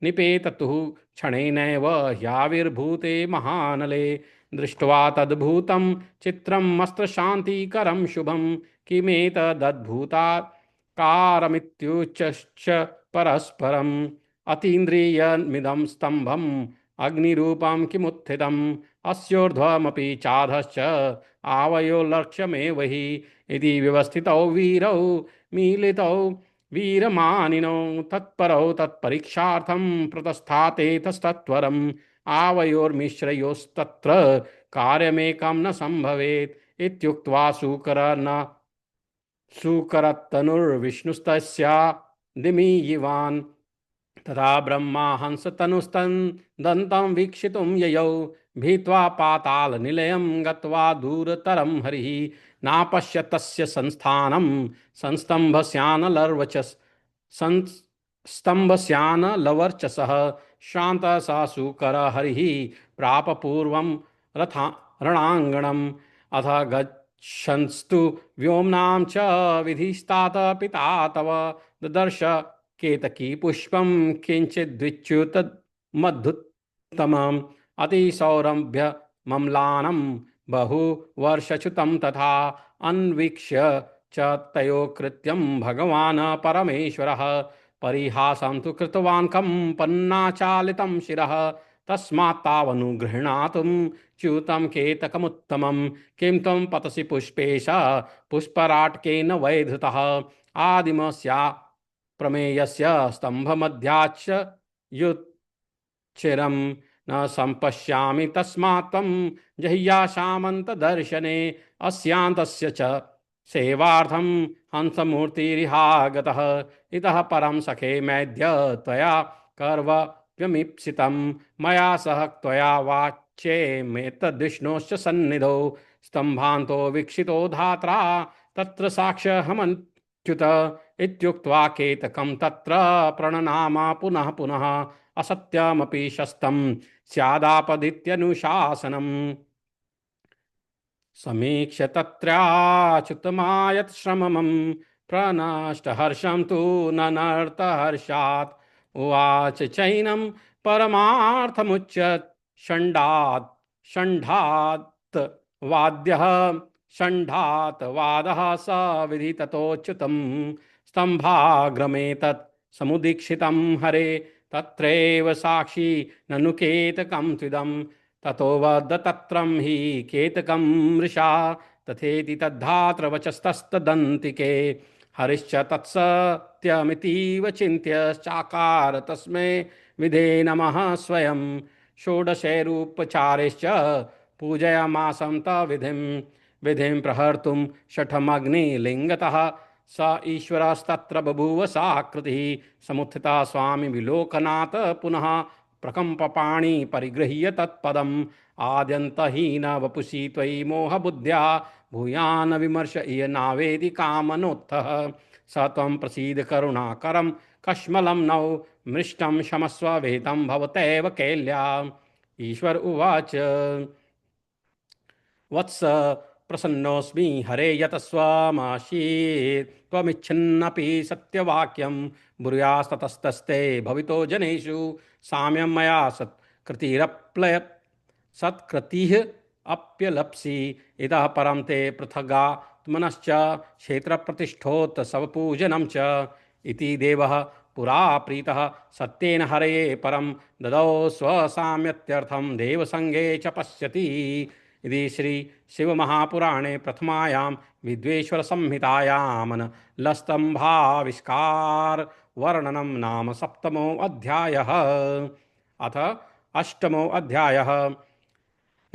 निपेततुः क्षणेनैव ह्याविर्भूते महानले दृष्ट्वा तद्भूतं चित्रम् अस्त्रशान्तिकरं शुभं किमेतदद्भूताकारमित्युच्च परस्परम् अतीन्द्रियमिदं स्तम्भम् अग्निरूपं किमुत्थितम् अस्योर्ध्वमपि चाधश्च आवयो लक्ष्यमेव हि इति व्यवस्थितौ वीरौ मीलितौ वीरमानिनौ तत्परौ तत्परीक्षार्थं प्रतस्थातेतस्तत्वरम् आवयोर्मिश्रयोस्तत्र कार्यमेकं न सम्भवेत् इत्युक्त्वा सुकरतनुर्विष्णुस्तस्या दिमीयिवान् तथा ब्रह्मा हंसतनुस्तन् दन्तं वीक्षितुं ययौ भीत्वा पातालनिलयं गत्वा दूरतरं हरिः नापश्य तस्य संस्थानं संस्तम्भस्यानलवर्चसः श्रान्तः स सुकरहरिः प्राप पूर्वं रणाङ्गणम् अथ गच्छंस्तु व्योम्नां च विधिस्तात पिता तव ददर्श केतकी पुष्पं किञ्चिद्विच्युतमद्भुत तमम् अतिसौरभ्य मम्लानं बहुवर्षच्युतं तथा अन्वीक्ष्य च तयो कृत्यं भगवान् परमेश्वरः परिहासं तु कृतवान् कम्पन्नाचालितं शिरः तस्मात् तावनुगृह्णातुं च्युतं केतकमुत्तमं किं त्वं पतसि पुष्पेश पुष्पराट्केन वैधृतः आदिमस्या प्रमेयस्य स्तम्भमध्याच्च युच्चिरं न सम्पश्यामि तस्मात् त्वं जह्याशामन्तदर्शने अस्यान्तस्य च सेवार्थं हंसमूर्तिरिहागतः इतः परं सखे मेद्य त्वया कर्तव्यमीप्सितं मया सह त्वया वाच्येमेतद्विष्णोश्च सन्निधौ स्तम्भान्तो वीक्षितो धात्रा तत्र साक्ष्यहमच्युत इत्युक्त्वा केतकं तत्र प्रणनाम पुनः पुनः असत्यमपि शस्तं स्यादापदित्यनुशासनम् समीक्ष्य तत्राच्युतमायत् श्रममं प्रनष्टहर्षं तु ननर्तहर्षात् उवाच चैनं परमार्थमुच्यत षण्ढात् वाद्यः षण्ढात् वादः स विधि ततोच्युतं स्तम्भाग्रमेतत् समुदीक्षितं हरे तत्रैव साक्षी ननु केतकं त्विदम् ततो वद तत्रं हि केतकं मृषा तथेति तद्धात्र वचस्तस्तदन्तिके हरिश्च तत्सत्यमितीव चिन्त्य तस्मै विधे नमः स्वयं षोडशैरूपचारेश्च पूजयामासं तविधिं विधिं प्रहर्तुं शठमग्निलिङ्गतः स ईश्वरस्तत्र बभूव साकृतिः समुत्थिता स्वामी विलोकनाथ पुनः प्रकम्पपाणि परिगृह्य तत्पदम् आद्यन्तहीन वपुषि त्वयि मोहबुद्ध्या भूयान् विमर्श इह नावेदि कामनोत्थः स त्वं प्रसीद करुणाकरं कश्मलं नौ मृष्टं क्षमस्व विहितं भवतैव कैल्या ईश्वर उवाच वत्स प्रसन्नोऽस्मि हरे यत स्वमाशीत् त्वमिच्छन्नपि सत्यवाक्यं ब्रूयास्ततस्तस्ते भवितो जनेषु साम्यं मया सत्कृतिः अप्यलप्सि इतः परं ते पृथगात्मनश्च क्षेत्रप्रतिष्ठोत्सवपूजनं च इति देवः पुरा प्रीतः सत्येन हरये परं ददौ स्वसाम्यत्यर्थं देवसङ्गे च पश्यति इति श्री शिवमहापुराणे प्रथमायां विद्वेश्वरसंहितायां लस्तम्भाविष्कार वर्णनं नाम सप्तमोऽध्यायः। अथ अष्टमोऽध्यायः।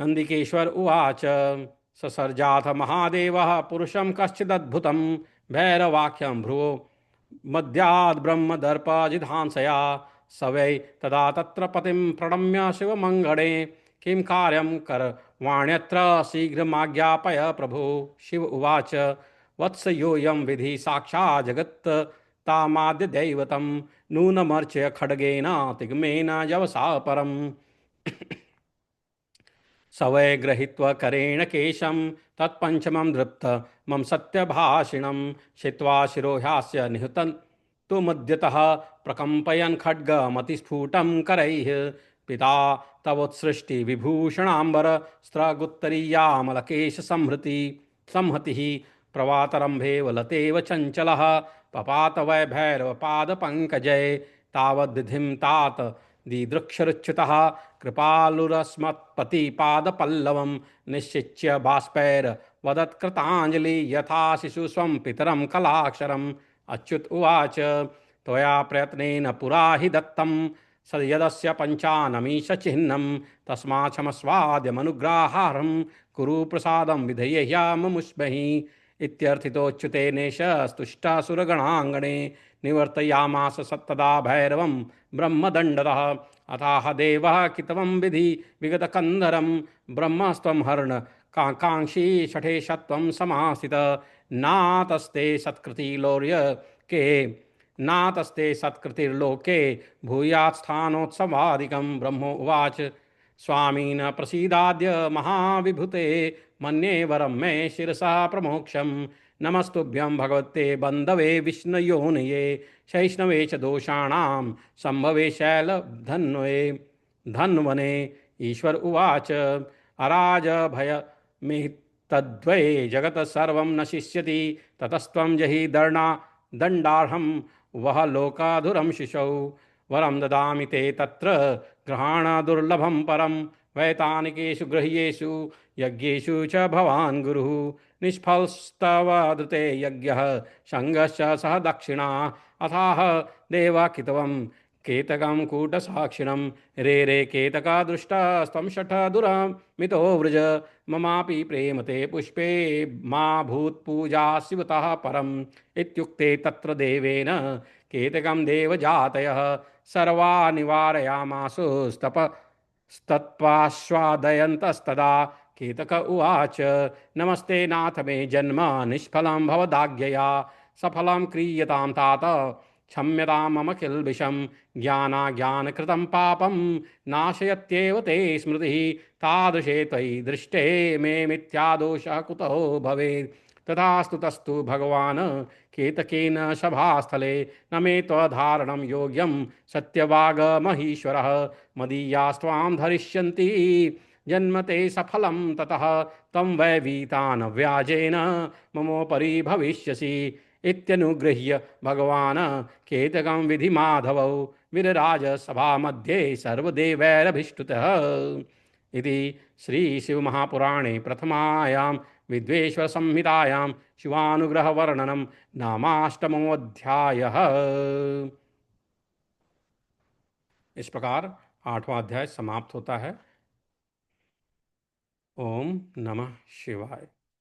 नन्दिकेश्वर उवाच ससर्जाथ महादेवः पुरुषं कश्चिदद्भुतं भैरवाख्यं भ्रुवो मद्याद् ब्रह्मदर्पजिधांसया स वै तदा तत्र पतिं प्रणम्य शिवमङ्गणे किं कार्यं करवाण्यत्र शीघ्रमाज्ञापय प्रभो। शिव उवाच वत्स योऽयं विधि साक्षात् जगत्तामाद्य दैवतं नूनमर्च्य खड्गेन तिग्मेन यवसा परम् स वै गृहीत्वा करेण केशं तत्पञ्चमं धृप्त मम सत्यभाषिणं छित्त्वा शिरोह्यास्य निहतं तु मद्यतः प्रकम्पयन् खड्गमतिस्फुटं करैः पिता तवोत्सृष्टिविभूषणाम्बर स्रगुत्तरीयामलकेश संहतिः प्रवातरम्भे वलतेव चञ्चलः पपात वै भैरवपादपङ्कजै तावद्धिं तात दिदृक्षरुच्युतः कृपालुरस्मत्पतिपादपल्लवं निश्चिच्य बाष्पैर्वदत्कृताञ्जलि यथा शिशु स्वं पितरं कलाक्षरम् अच्युत उवाच त्वया प्रयत्नेन पुरा हि दत्तं स यदस्य पञ्चानमीशचिह्नं तस्मात् क्षमस्वाद्यमनुग्राहारं कुरु प्रसादं विधेयह्याममुष्महि इत्यर्थितोच्युतेनेश स्तुष्टासुरगणाङ्गणे निवर्तयामास सत्तदा भैरवं ब्रह्मदण्डतः अथाह देवः कितवं विधि विगतकन्धरं ब्रह्मस्त्वं हर्ण काङ्क्षी षठेशत्वं समासित नातस्ते सत्कृतिलोर्यके नातस्ते सत्कृतिर्लोके भूयात् स्थानोत्सवादिकं ब्रह्मो उवाच स्वामिन प्रसीदाद्य महाविभूते मन्ये वरं मे शिरसा प्रमोक्षं नमस्तुभ्यं भगवते बन्धवे विष्णुयोनये शैष्णवे च दोषाणां सम्भवे शैलधन्वये धन्वने। ईश्वर उवाच अराज भय तद्वये जगत सर्वं नशिष्यति ततस्त्वं जहि दण्डार्हं वह लोकाधुरं शिशौ वरं ददामि ते तत्र ग्रहाण दुर्लभं परं वैतानिकेषु गृह्येषु यज्ञेषु च भवान् गुरुः निष्फलस्तव धृते यज्ञः संगश्च सह दक्षिणा अथाह देवाकितवं केतकं कूटसाक्षिणं रे रे केतका दृष्टस्त्वं शठदुरमितो व्रज ममापि प्रेमते पुष्पे मा भूत्पूजा शिवतः परम् इत्युक्ते तत्र देवेन केतकं देवजातयः सर्वा निवारयामासु स्तत्पाश्वादयन्तस्तदा केतक उवाच नमस्ते नाथ मे जन्म निष्फलं भवदाज्ञया सफलं क्रियतां तात क्षम्यतां मम किल्बिषं ज्ञानाज्ञानकृतं पापं नाशयत्येव ते स्मृतिः तादृशे त्वयि दृष्टे मे मिथ्यादोषः कुतो भवेत् तथास्तु तस्तु भगवान् केतकेन सभास्थले न मे त्वधारणं योग्यं सत्यवागमहीश्वरः मदीयास्त्वां धरिष्यन्ति जन्मते सफलं ततः तं वै वीतान् व्याजेन ममोपरि भविष्यसि इत्यनुगृह्य भगवान् केतकं विधिमाधवौ विरराज सभामध्ये सर्वदेवैरभिष्टुतः इति श्रीशिवमहापुराणे प्रथमायां विद्वेश्वरसंहितायां शिवानुग्रहवर्णनं नामाष्टमोऽध्यायः। इस प्रकार 8वां अध्याय समाप्त होता है। ओम नमः शिवाय।